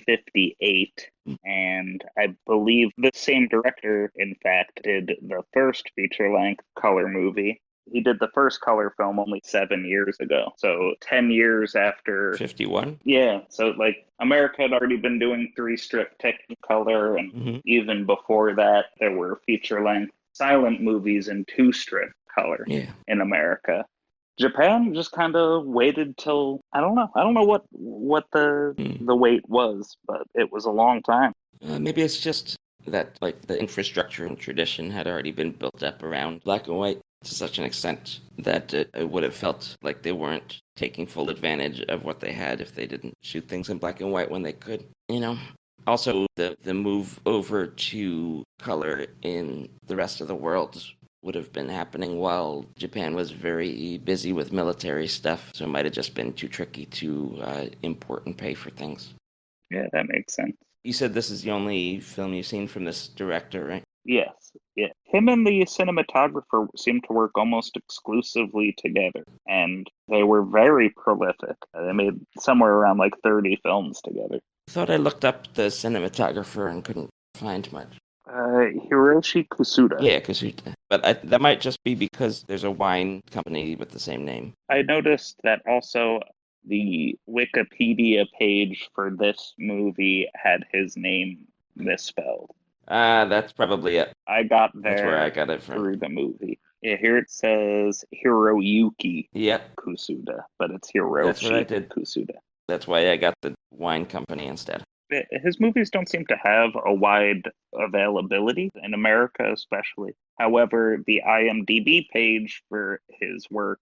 1958, Mm. and I believe the same director, in fact, did the first feature length color movie. He did the first color film only 7 years ago. So 10 years after. 51? Yeah, so like America had already been doing three strip Technicolor, and Mm-hmm. even before that, there were feature length silent movies in two strip color Yeah. in America. Japan just kind of waited till I don't know. I don't know what the Mm. the wait was, but it was a long time. Maybe it's just that like the infrastructure and tradition had already been built up around black and white to such an extent that it would have felt like they weren't taking full advantage of what they had if they didn't shoot things in black and white when they could. Also the move over to color in the rest of the world would have been happening while Japan was very busy with military stuff, so it might have just been too tricky to import and pay for things. Yeah, that makes sense. You said this is the only film you've seen from this director, right? Yes, yeah. Him and the cinematographer seemed to work almost exclusively together, and they were very prolific. They made somewhere around like 30 films together. I thought I looked up the cinematographer and couldn't find much. Hiroshi Kusuda. Yeah, Kasuta. But that might just be because there's a wine company with the same name. I noticed that also the Wikipedia page for this movie had his name misspelled. That's probably it. I got That's where I there got it from. through the movie. Yeah, here it says Hiroyuki Yep, Kusuda, but it's that's what I Hiroshi did. Kusuda. That's why I got the wine company instead. His movies don't seem to have a wide availability in America, especially. However, the IMDb page for his work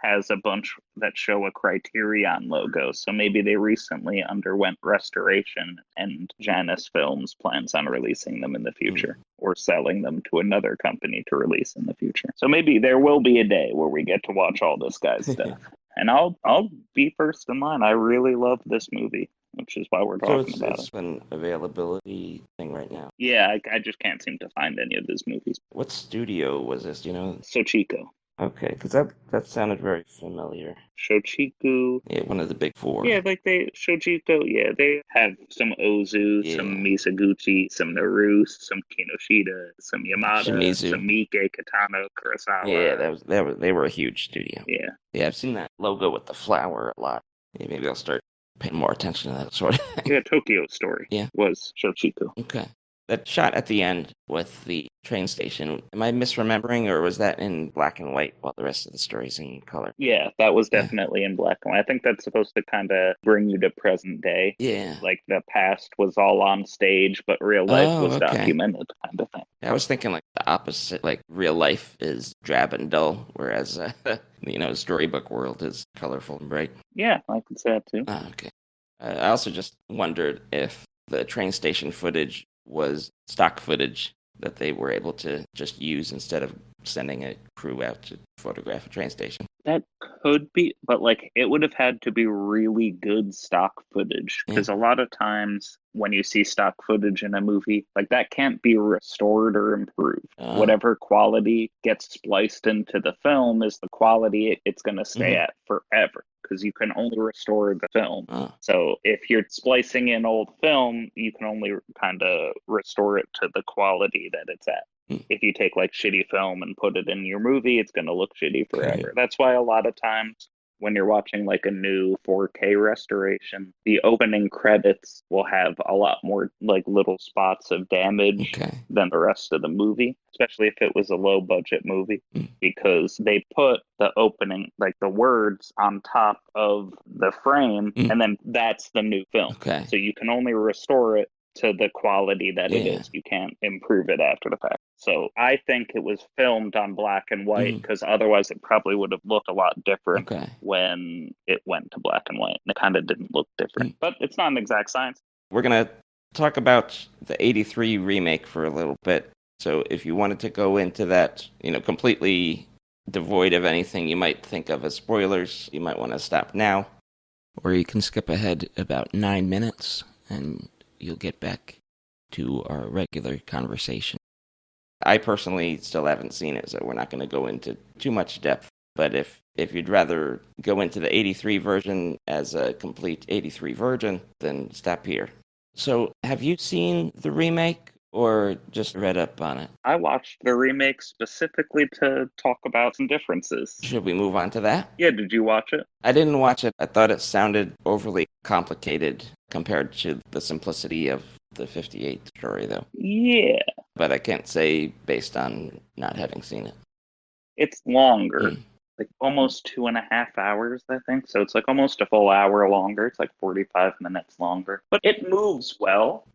has a bunch that show a Criterion logo, so maybe they recently underwent restoration, and Janus Films plans on releasing them in the future, or selling them to another company to release in the future. So maybe there will be a day where we get to watch all this guy's stuff. And I'll be first in line. I really love this movie, which is why we're talking about it. It's an availability thing right now. Yeah, I just can't seem to find any of his movies. What studio was this? Do you know? Sochiko. Okay, because that sounded very familiar. Shochiku. Yeah, one of the big four. Yeah, like Shochiko, yeah, they have some Ozu, some Misaguchi, some Naru, some Kinoshita, some Yamada, Shimizu. some Miike, Katano, Kurosawa. Yeah, they were a huge studio. Yeah. Yeah, I've seen that logo with the flower a lot. Yeah, maybe I'll start paying more attention to that sort of thing. Yeah, Tokyo Story was Shochiku. Okay. That shot at the end with the train station, am I misremembering, or was that in black and white while the rest of the story's in color? Yeah, that was definitely in black and white. I think that's supposed to kind of bring you to present day. Yeah. Like the past was all on stage, but real life was documented, kind of thing. I was thinking like the opposite, like real life is drab and dull, whereas, storybook world is colorful and bright. Yeah, I could say that too. Oh, okay. I also just wondered if the train station footage was stock footage that they were able to just use instead of sending a crew out to photograph a train station. That could be, but like it would have had to be really good stock footage, because a lot of times when you see stock footage in a movie, like that can't be restored or improved. Whatever quality gets spliced into the film is the quality it's going to stay at forever, because you can only restore the film. So if you're splicing in old film, you can only kind of restore it to the quality that it's at. If you take like shitty film and put it in your movie, it's going to look shitty forever. That's why a lot of times when you're watching like a new 4K restoration, the opening credits will have a lot more like little spots of damage than the rest of the movie, especially if it was a low budget movie, because they put the opening, like the words on top of the frame, and then that's the new film. So you can only restore it to the quality that it is. You can't improve it after the fact. So I think it was filmed on black and white, because otherwise it probably would have looked a lot different when it went to black and white. And it kind of didn't look different. But it's not an exact science. We're going to talk about the 83 remake for a little bit. So if you wanted to go into that, completely devoid of anything you might think of as spoilers, you might want to stop now. Or you can skip ahead about 9 minutes and you'll get back to our regular conversation. I personally still haven't seen it, so we're not going to go into too much depth. But if you'd rather go into the 83 version as a complete 83 version, then stop here. So have you seen the remake or just read up on it? I watched the remake specifically to talk about some differences. Should we move on to that? Yeah, did you watch it? I didn't watch it. I thought it sounded overly complicated compared to the simplicity of the 58 story, though. Yeah. But I can't say based on not having seen it. It's longer. Like almost 2.5 hours, I think. So it's like almost a full hour longer. It's like 45 minutes longer. But it moves well.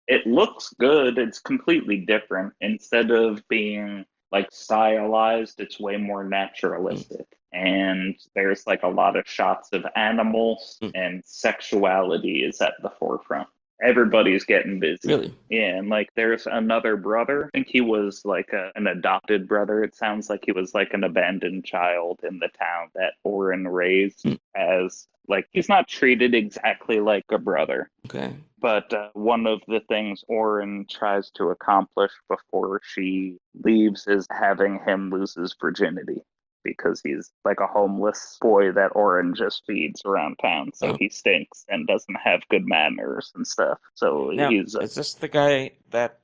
It looks good. It's completely different. Instead of being like stylized, it's way more naturalistic. And there's like a lot of shots of animals, and sexuality is at the forefront. Everybody's getting busy. Really? Yeah, and like there's another brother. I think he was like an adopted brother. It sounds like he was like an abandoned child in the town that Oren raised as, like, he's not treated exactly like a brother. Okay. But one of the things Oren tries to accomplish before she leaves is having him lose his virginity, because he's like a homeless boy that Oren just feeds around town. So he stinks and doesn't have good manners and stuff. So now, he's... is this the guy that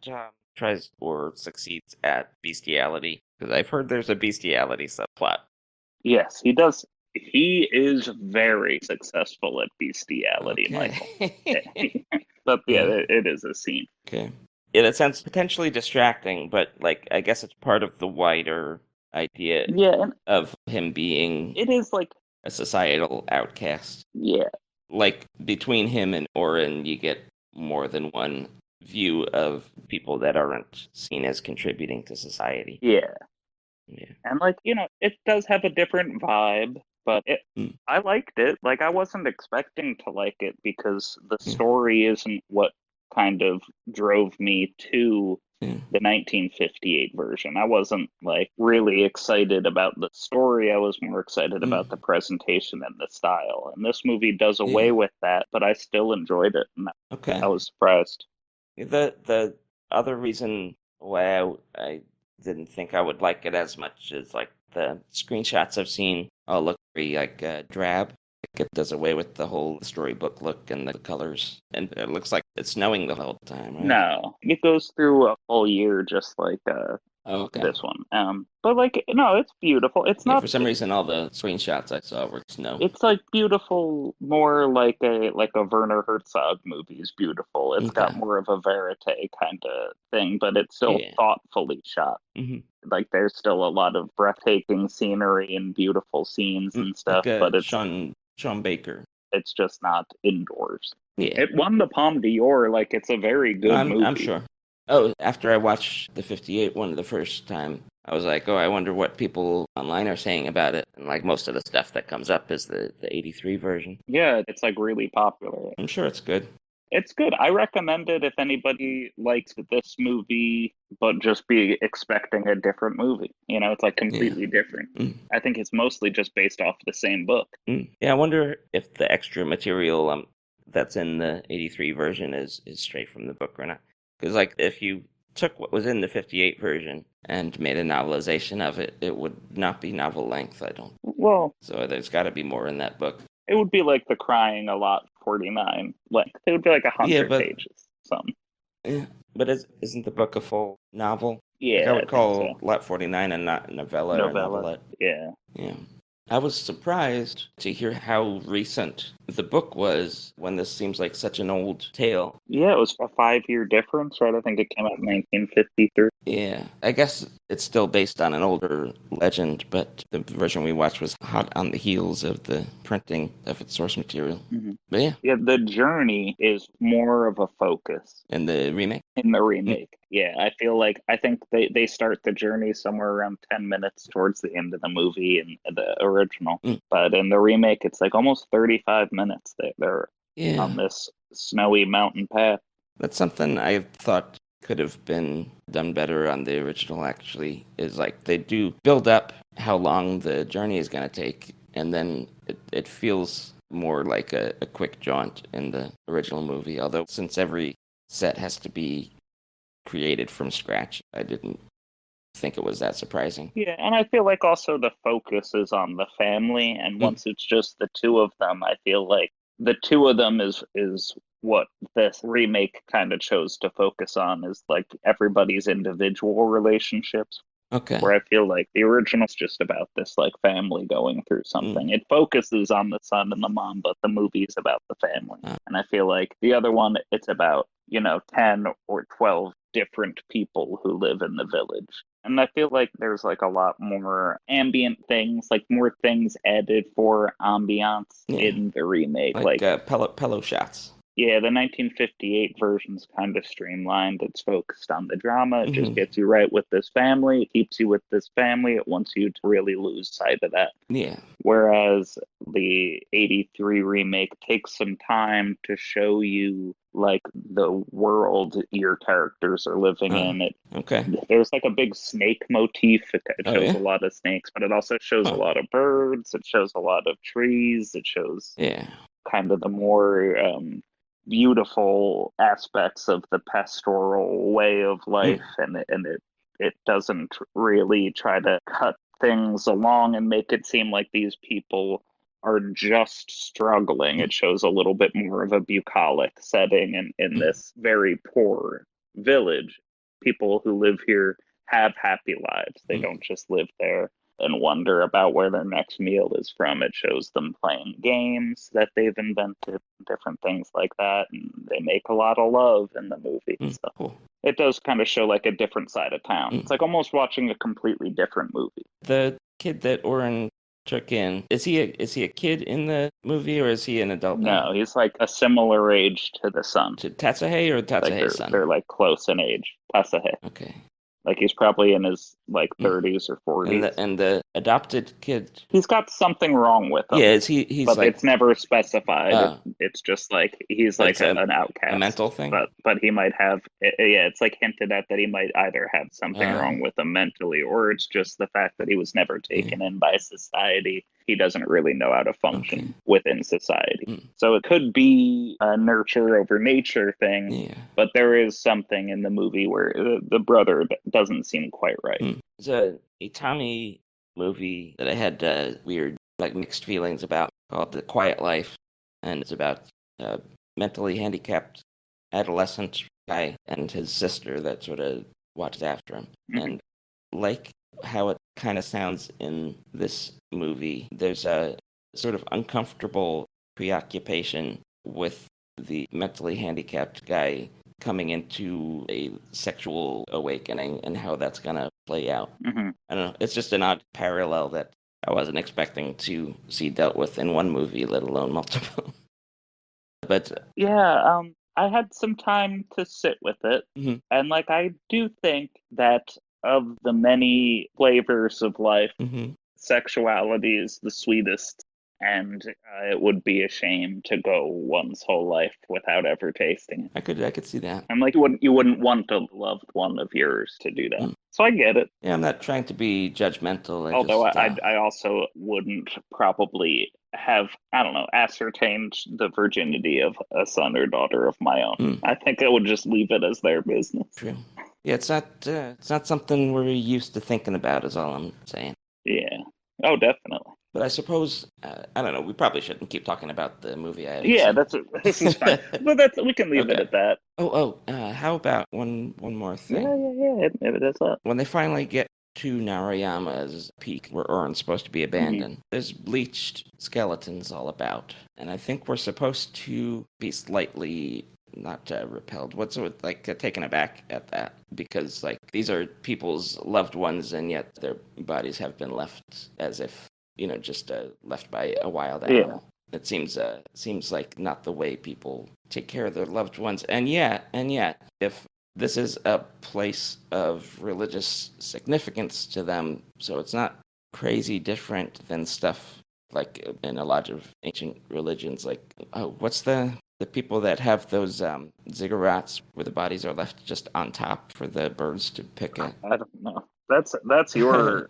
tries or succeeds at bestiality? Because I've heard there's a bestiality subplot. Yes, he does. He is very successful at bestiality, Michael. But yeah, it is a scene. Okay. Yeah, that sounds potentially distracting, but like I guess it's part of the wider idea of him being it is like a societal outcast. Yeah. Like between him and Oren, you get more than one view of people that aren't seen as contributing to society. Yeah. Yeah. And like, it does have a different vibe, but Mm. I liked it. Like I wasn't expecting to like it because the Yeah. story isn't what kind of drove me to Yeah. the 1958 version. I wasn't like really excited about the story. I was more excited Mm. about the presentation and the style. And this movie does Yeah. away with that, but I still enjoyed it. And Okay. I was surprised. The other reason why I didn't think I would like it as much is like the screenshots I've seen all look very like drab. Like it does away with the whole storybook look and the colors, and it looks like it's snowing the whole time, right? No, it goes through a full year just like Oh, okay. this one. But like no, it's beautiful. It's Yeah, not. for some reason, all the screenshots I saw were snow. It's like beautiful, more like a Werner Herzog movie is beautiful. It's Okay. got more of a verite kind of thing, but it's still Yeah. thoughtfully shot. Hmm. Like there's still a lot of breathtaking scenery and beautiful scenes and Like stuff, but Sean Baker. it's just not indoors. Yeah. It won the Palme d'Or. Like it's a very No, good I'm movie. sure. Oh, after I watched the 58 one the first time, I was like, oh, I wonder what people online are saying about it. And like most of the stuff that comes up is the 83 version. Yeah, it's like really popular. I'm sure it's good. It's good. I recommend it if anybody likes this movie, but just be expecting a different movie. It's like Yeah. completely different. Mm, I think it's mostly just based off the same book. Yeah, I wonder if the extra material that's in the 83 version is straight from the book or not. Because like if you took what was in the 58 version and made a novelization of it, it would not be novel length, I don't. Well, So there's got to be more in that book. it would be like the Crying a Lot 49 length. It would be like Yeah, 100 but pages. Something. yeah, but isn't the book a full novel? Like I Yeah, would I think call so. Lot 49 a novella or Novella. novelette. Yeah. Yeah. I was surprised to hear how recent the book was when this seems like such an old tale. Yeah, it was a 5 year difference, right? I think it came out in 1953. Yeah, I guess it's still based on an older legend, but the version we watched was hot on the heels of the printing of its source material. Mm-hmm. But yeah, Yeah, the journey is more of a focus and the remake. in the Mm, remake. Yeah, I think they start the journey somewhere around 10 minutes towards the end of the movie in the original. mm. But in the remake it's like almost 35 minutes they're on Yeah, this snowy mountain path. that's something I thought could have been done better on the original, actually, is like they do build up how long the journey is going to take, and then it feels more like a quick jaunt in the original movie. Although, since every set has to be created from scratch, I didn't think it was that surprising. Yeah, and I feel like also the focus is on the family, and Mm, once it's just the two of them, I feel like the two of them is what this remake kind of chose to focus on, is like everybody's individual relationships, okay. where I feel like the original's just about this like family going through Mm, something. It focuses on the son and the mom, but the movie is about the family. uh, And I feel like the other one, it's about, 10 or 12 different people who live in the village. And I feel like there's like a lot more ambient things, like more things added for ambiance yeah, in the remake. like Like pillow shots. yeah, the 1958 version's kind of streamlined. It's focused on the drama. It just Hmm. gets you right with this family. It keeps you with this family. It wants you to really lose sight of that. Yeah. Whereas the 83 remake takes some time to show you like the world your characters are living Uh, in. okay. There's like a big snake motif. It Oh shows yeah. a lot of snakes, but it also shows a Huh. lot of birds. It shows a lot of trees. It shows Yeah. kind of the more beautiful aspects of the pastoral way of life, Mm, and it doesn't really try to cut things along and make it seem like these people are just struggling. mm, It shows a little bit more of a bucolic setting in mm, this very poor village. People who live here have happy lives. They mm, don't just live there and wonder about where their next meal is from. It shows them playing games that they've invented, different things like that, and they make a lot of love in the movie. mm. So Cool. it does kind of show like a different side of town. Mm. It's like almost watching a completely different movie. The kid that Oren took in, is he a kid in the movie or is he an adult now? No, he's like a similar age to the son. To Tatsuhei or Like Tatsuhei's son? they're like close in age. Tasahe. Okay. Like he's probably in his like 30s or And 40s. the adopted kid. He's got something wrong with him. Yeah, he's but like it's never specified. It's just like he's like it's an a mental outcast. thing. But he might have yeah, it's like hinted at that he might either have something wrong with him mentally, or it's just the fact that he was never taken in by society. He doesn't really know how to function within society. So it could be a nurture over nature thing. Yeah. But there is something in the movie where the brother doesn't seem quite right. It's a Tommy movie that I had weird, like mixed feelings about, called The Quiet Life, and it's about a mentally handicapped adolescent guy and his sister that sort of watches after him. And like how it kind of sounds in this movie, there's a sort of uncomfortable preoccupation with the mentally handicapped guy coming into a sexual awakening and how that's going to play out. I don't know. It's just an odd parallel that I wasn't expecting to see dealt with in one movie, let alone multiple. But yeah, I had some time to sit with it, and like I do think that of the many flavors of life, sexuality is the sweetest, and it would be a shame to go one's whole life without ever tasting it. I could see that. And like you wouldn't want a loved one of yours to do that. So I get it. Yeah, I'm not trying to be judgmental. Although I also wouldn't probably have, I don't know, ascertained the virginity of a son or daughter of my own. I think I would just leave it as their business. True. Yeah, it's not something we're used to thinking about, is all I'm saying. Yeah. Oh, definitely. But I suppose, I don't know, we probably shouldn't keep talking about the movie. This is fine. But we can leave it at that. How about one more thing? Yeah, it is up. When they finally get to Narayama's peak, where Orin's supposed to be abandoned, there's bleached skeletons all about. And I think we're supposed to be slightly, not repelled, taken aback at that. Because, like, these are people's loved ones, and yet their bodies have been left as if, just left by a wild animal. Yeah. It seems like not the way people take care of their loved ones. And yet, if this is a place of religious significance to them, so it's not crazy different than stuff like in a lot of ancient religions. Like, what's the people that have those ziggurats where the bodies are left just on top for the birds to pick at? I don't know. That's your...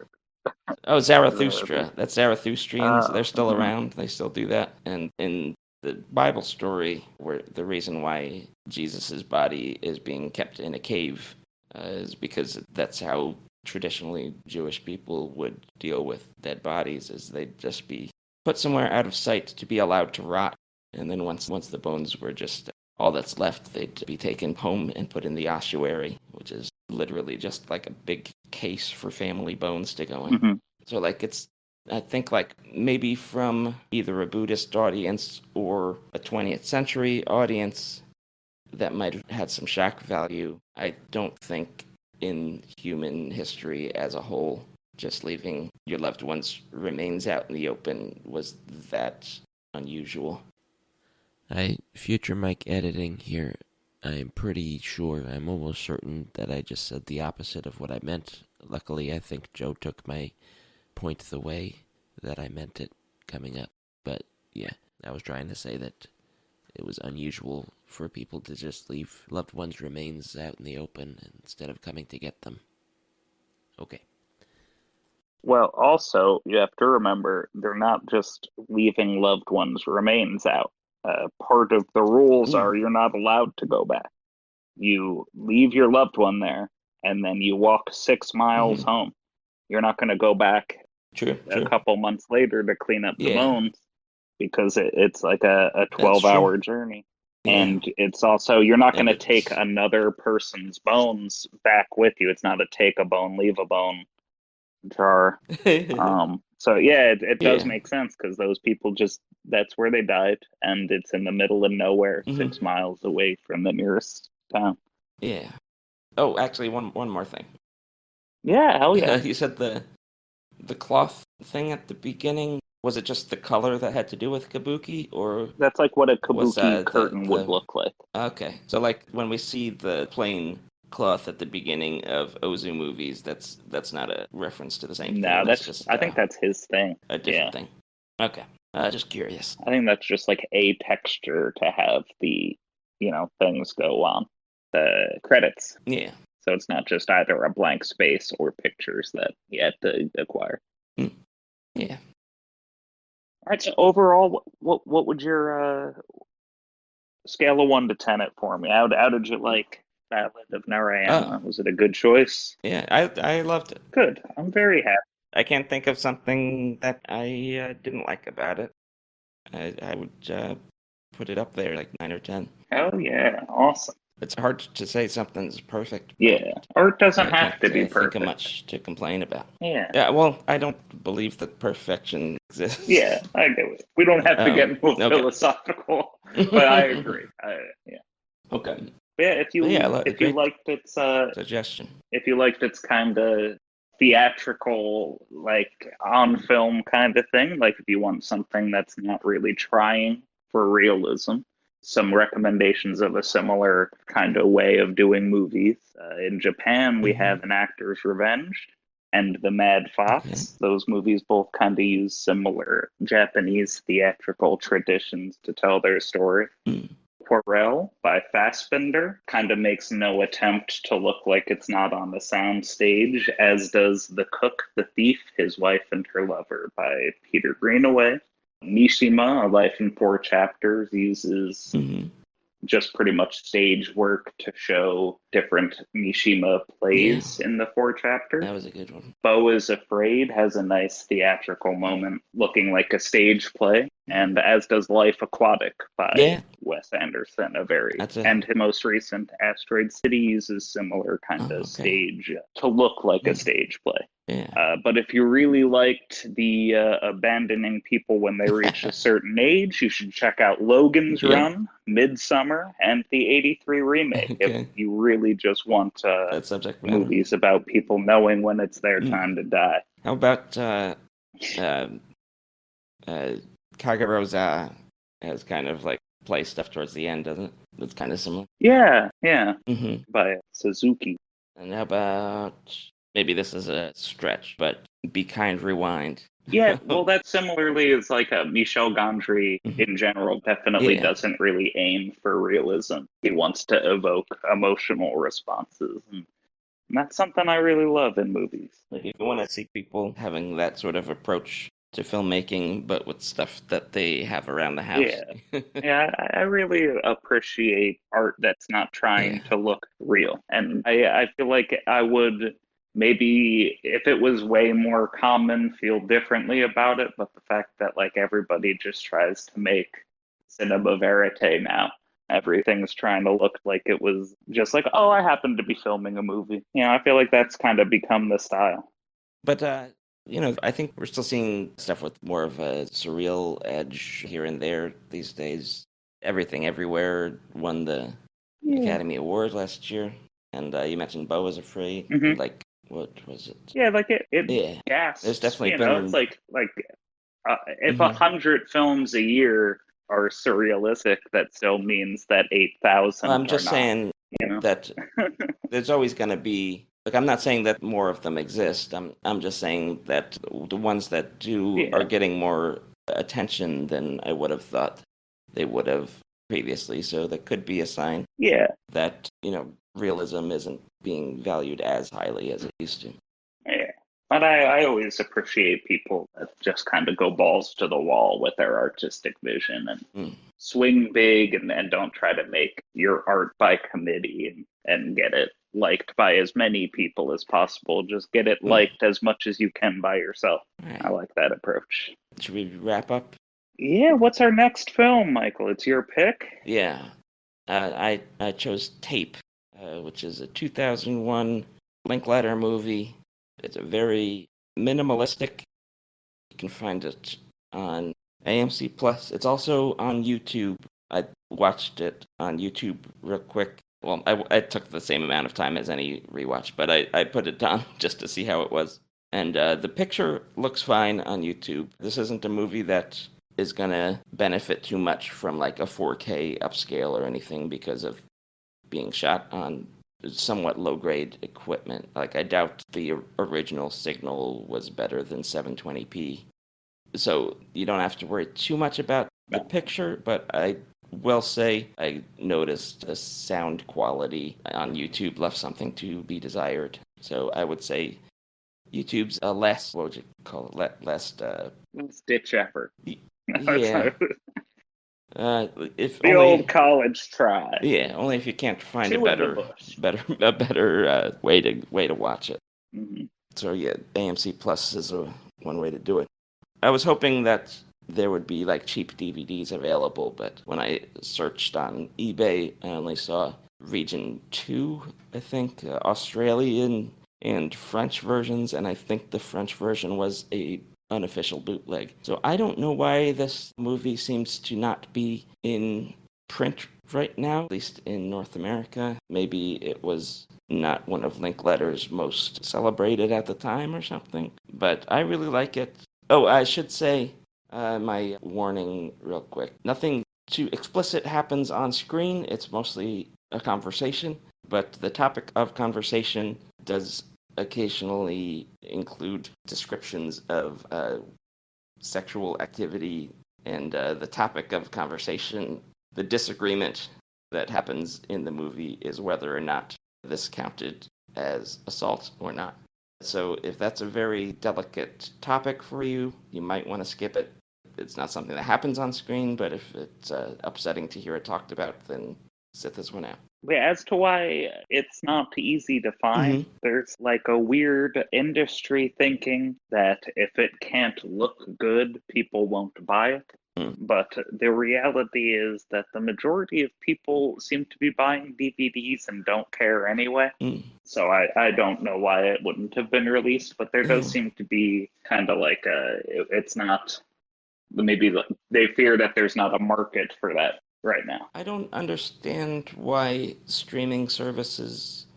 Oh, Zarathustra. That's Zarathustrians. They're still around. They still do that. And in the Bible story, where the reason why Jesus' body is being kept in a cave is because that's how traditionally Jewish people would deal with dead bodies, is they'd just be put somewhere out of sight to be allowed to rot. And then once the bones were just all that's left, they'd be taken home and put in the ossuary, which is literally just like a big case for family bones to go in. So I think like maybe from either a Buddhist audience or a 20th century audience that might have had some shock value. I don't think in human history as a whole, just leaving your loved one's remains out in the open was that unusual. Future mic editing here. I'm pretty sure, I'm almost certain that I just said the opposite of what I meant. Luckily, I think Joe took my point the way that I meant it coming up. But yeah, I was trying to say that it was unusual for people to just leave loved ones' remains out in the open instead of coming to get them. Okay. Well, also, you have to remember, they're not just leaving loved ones' remains out. Part of the rules are you're not allowed to go back. You leave your loved one there, and then you walk 6 miles home. You're not going to go back a couple months later to clean up the bones, because it's like a 12-hour journey. Yeah. And it's also, you're not going to take another person's bones back with you. It's not a take a bone, leave a bone jar. So yeah, it does make sense, because those people that's where they died, and it's in the middle of nowhere, 6 miles away from the nearest town. Yeah. Oh, actually, one more thing. Yeah, hell yeah. You said the cloth thing at the beginning. Was it just the color that had to do with kabuki, or that's like what a kabuki curtain would look like? Okay, so like when we see the plain cloth at the beginning of Ozu movies, that's not a reference to the same No, thing. That's that's just I think that's his thing. a different thing. Okay. Just curious. I think that's just like a texture to have the, things go on the credits. Yeah. So it's not just either a blank space or pictures that he had to acquire. Yeah. All right. So overall, what would your scale of 1 to 10 it for me? How did you like Ballad of Narayama? Was it a good choice? Yeah, I loved it. Good. I'm very happy. I can't think of something that I didn't like about it. I would put it up there like 9 or 10. Oh yeah, awesome. It's hard to say something's perfect. Yeah, art doesn't I have to be can't think perfect. of much to complain about. Yeah. Yeah, well, I don't believe that perfection exists. Yeah, I get it. We don't have to get more okay. philosophical, but I agree. Yeah. Okay. Yeah, if you great liked its suggestion. if you liked its kind of theatrical, like on film kind of thing, like if you want something that's not really trying for realism, some recommendations of a similar kind of way of doing movies. In Japan, we have An Actor's Revenge and The Mad Fox. Okay. Those movies both kind of use similar Japanese theatrical traditions to tell their story. Quarrel by Fassbinder kind of makes no attempt to look like it's not on the sound stage, as does The Cook, the Thief, His Wife and Her Lover by Peter Greenaway. Mishima, A Life in Four Chapters, uses just pretty much stage work to show different Mishima plays in the 4 chapters. That was a good one. Beau is Afraid has a nice theatrical moment looking like a stage play, and as does Life Aquatic by Wes Anderson, and his most recent Asteroid City uses similar kind of stage to look like a stage play. Yeah. But if you really liked the abandoning people when they reach a certain age, you should check out Logan's Run, Midsummer, and the '83 remake. If you really just want that subject matter. Movies about people knowing when it's their time to die. How about Kagaroza has kind of like play stuff towards the end, doesn't it? It's kind of similar. Yeah. By Suzuki. And how about, maybe this is a stretch, but Be Kind, Rewind. Yeah, well, that similarly is like a Michel Gondry in general definitely doesn't really aim for realism. He wants to evoke emotional responses. And that's something I really love in movies. Like, if you want to see people having that sort of approach to filmmaking, but with stuff that they have around the house. Yeah, I really appreciate art that's not trying to look real. And I feel like I would maybe, if it was way more common, feel differently about it. But the fact that like everybody just tries to make cinema verite now. Everything's trying to look like it was just like, oh, I happen to be filming a movie. I feel like that's kind of become the style. But, I think we're still seeing stuff with more of a surreal edge here and there these days. Everything Everywhere won the Academy Award last year. And you mentioned Beau is Afraid. Like, what was it? Yeah, like it gasps. There's definitely been... It's like if 100 films a year are surrealistic, that still means that 8,000 I'm just saying that there's always going to be, like, I'm not saying that more of them exist. I'm just saying that the ones that do are getting more attention than I would have thought they would have previously. So that could be a sign that, realism isn't being valued as highly as it used to. Yeah. But I always appreciate people that just kind of go balls to the wall with their artistic vision and swing big and don't try to make your art by committee and get it liked by as many people as possible. Just get it liked as much as you can by yourself. Right. I like that approach. Should we wrap up? Yeah, what's our next film, Michael? It's your pick? Yeah. I chose Tape, which is a 2001 Linklater movie. It's a very minimalistic. You can find it on AMC Plus. It's also on YouTube. I watched it on YouTube real quick. Well, I took the same amount of time as any rewatch, but I put it down just to see how it was. And the picture looks fine on YouTube. This isn't a movie that is going to benefit too much from like a 4K upscale or anything because of being shot on somewhat low-grade equipment. Like, I doubt the original signal was better than 720p. So you don't have to worry too much about the picture, but I will say I noticed the sound quality on YouTube left something to be desired. So I would say YouTube's a less, what would you call it, less ditch effort. Yeah. If the only, old college try. Yeah, only if you can't find Two a in the bush. better way to watch it. Mm-hmm. So yeah, AMC Plus is one way to do it. I was hoping that there would be like cheap DVDs available, but when I searched on eBay, I only saw Region 2, I think, Australian and French versions, and I think the French version was a unofficial bootleg. So I don't know why this movie seems to not be in print right now, at least in North America. Maybe it was not one of Linkletter's most celebrated at the time or something, but I really like it. Oh, I should say my warning real quick. Nothing too explicit happens on screen. It's mostly a conversation, but the topic of conversation does occasionally include descriptions of sexual activity, and the topic of conversation, the disagreement that happens in the movie is whether or not this counted as assault or not. So if that's a very delicate topic for you, you might want to skip it. It's not something that happens on screen, but if it's upsetting to hear it talked about, then sit this one out. As to why it's not easy to find, there's like a weird industry thinking that if it can't look good, people won't buy it. But the reality is that the majority of people seem to be buying DVDs and don't care anyway. So I don't know why it wouldn't have been released, but there does seem to be kind of like it's not, maybe they fear that there's not a market for that right now. I don't understand why streaming services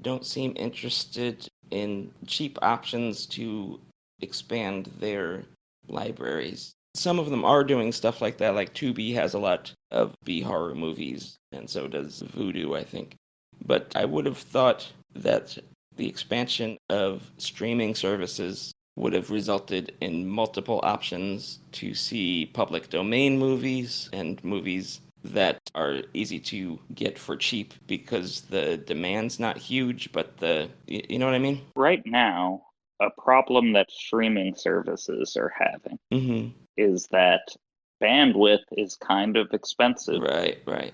don't seem interested in cheap options to expand their libraries. Some of them are doing stuff like that, like Tubi has a lot of B-horror movies, and so does Vudu, I think. But I would have thought that the expansion of streaming services would have resulted in multiple options to see public domain movies and movies that are easy to get for cheap because the demand's not huge, but you know what I mean? Right now, a problem that streaming services are having is that bandwidth is kind of expensive. Right.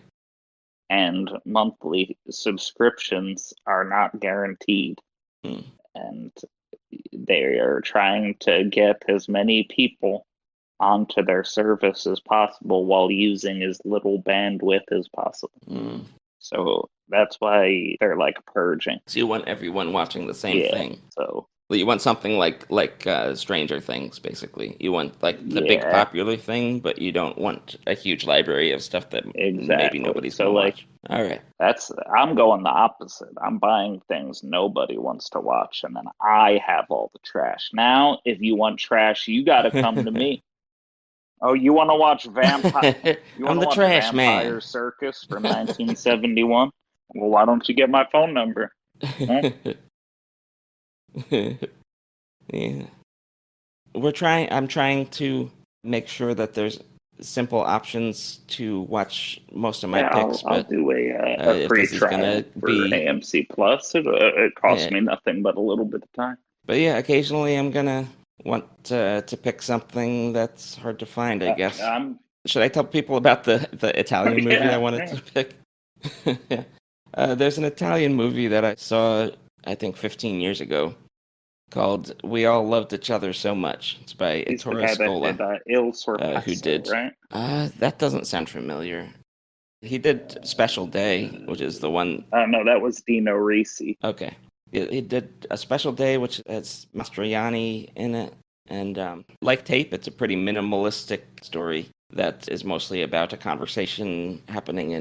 And monthly subscriptions are not guaranteed. And they are trying to get as many people onto their service as possible while using as little bandwidth as possible. So that's why they're like purging. So you want everyone watching the same thing. So you want something like Stranger Things, basically. You want like the big popular thing, but you don't want a huge library of stuff that maybe nobody's gonna watch. All right. I'm going the opposite. I'm buying things nobody wants to watch, and then I have all the trash. Now, if you want trash, you got to come to me. Oh, you want to watch Vampire? I'm the trash man. Vampire Circus from 1971? Well, why don't you get my phone number? Huh? Yeah. I'm trying to make sure that there's simple options to watch most of my picks. I'll do a free trial for AMC Plus. It costs me nothing but a little bit of time. But yeah, occasionally I'm gonna want to pick something that's hard to find, I guess. Should I tell people about the Italian movie I wanted to pick? There's an Italian movie that I saw, I think, 15 years ago called We All Loved Each Other So Much. It's by Ettore Scola, who did... right? That doesn't sound familiar. He did Special Day, which is the one... No, that was Dino Risi. Okay. He did A Special Day, which has Mastroianni in it. And like Tape, it's a pretty minimalistic story that is mostly about a conversation happening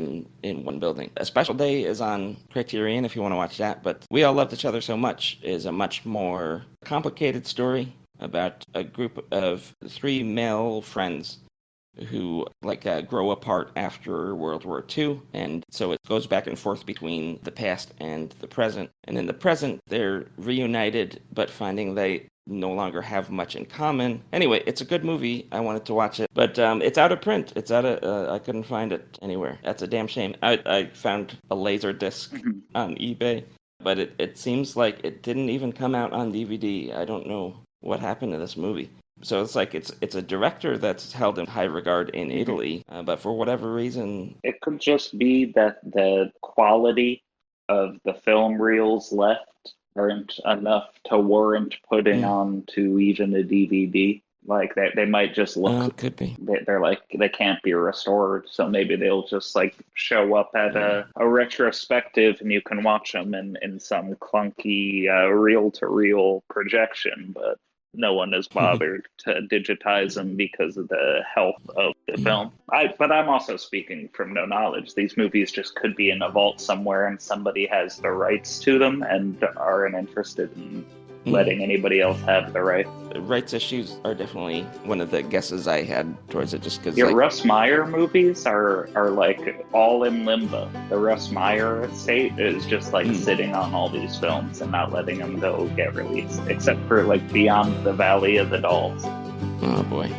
in one building. A Special Day is on Criterion if you want to watch that, but We All Loved Each Other So Much is a much more complicated story about a group of 3 male friends who grow apart after World War II, and so it goes back and forth between the past and the present. And in the present, they're reunited, but finding they no longer have much in common. Anyway, it's a good movie. I wanted to watch it, but it's out of print. It's out of. I couldn't find it anywhere. That's a damn shame. I found a laser disc on eBay, but it seems like it didn't even come out on DVD. I don't know what happened to this movie. So it's a director that's held in high regard in Italy, but for whatever reason, it could just be that the quality of the film reels left aren't enough to warrant putting onto even a DVD. Like they might just look. Could be. They're like they can't be restored, so maybe they'll just like show up at a retrospective, and you can watch them in some clunky reel-to-reel projection, but no one has bothered to digitize them because of the health of the film. But I'm also speaking from no knowledge. These movies just could be in a vault somewhere, and somebody has the rights to them and aren't interested in letting anybody else have the rights. Rights issues are definitely one of the guesses I had towards it, just because. Russ Meyer movies are like all in limbo. The Russ Meyer estate is just like sitting on all these films and not letting them go get released, except for like Beyond the Valley of the Dolls. Oh boy.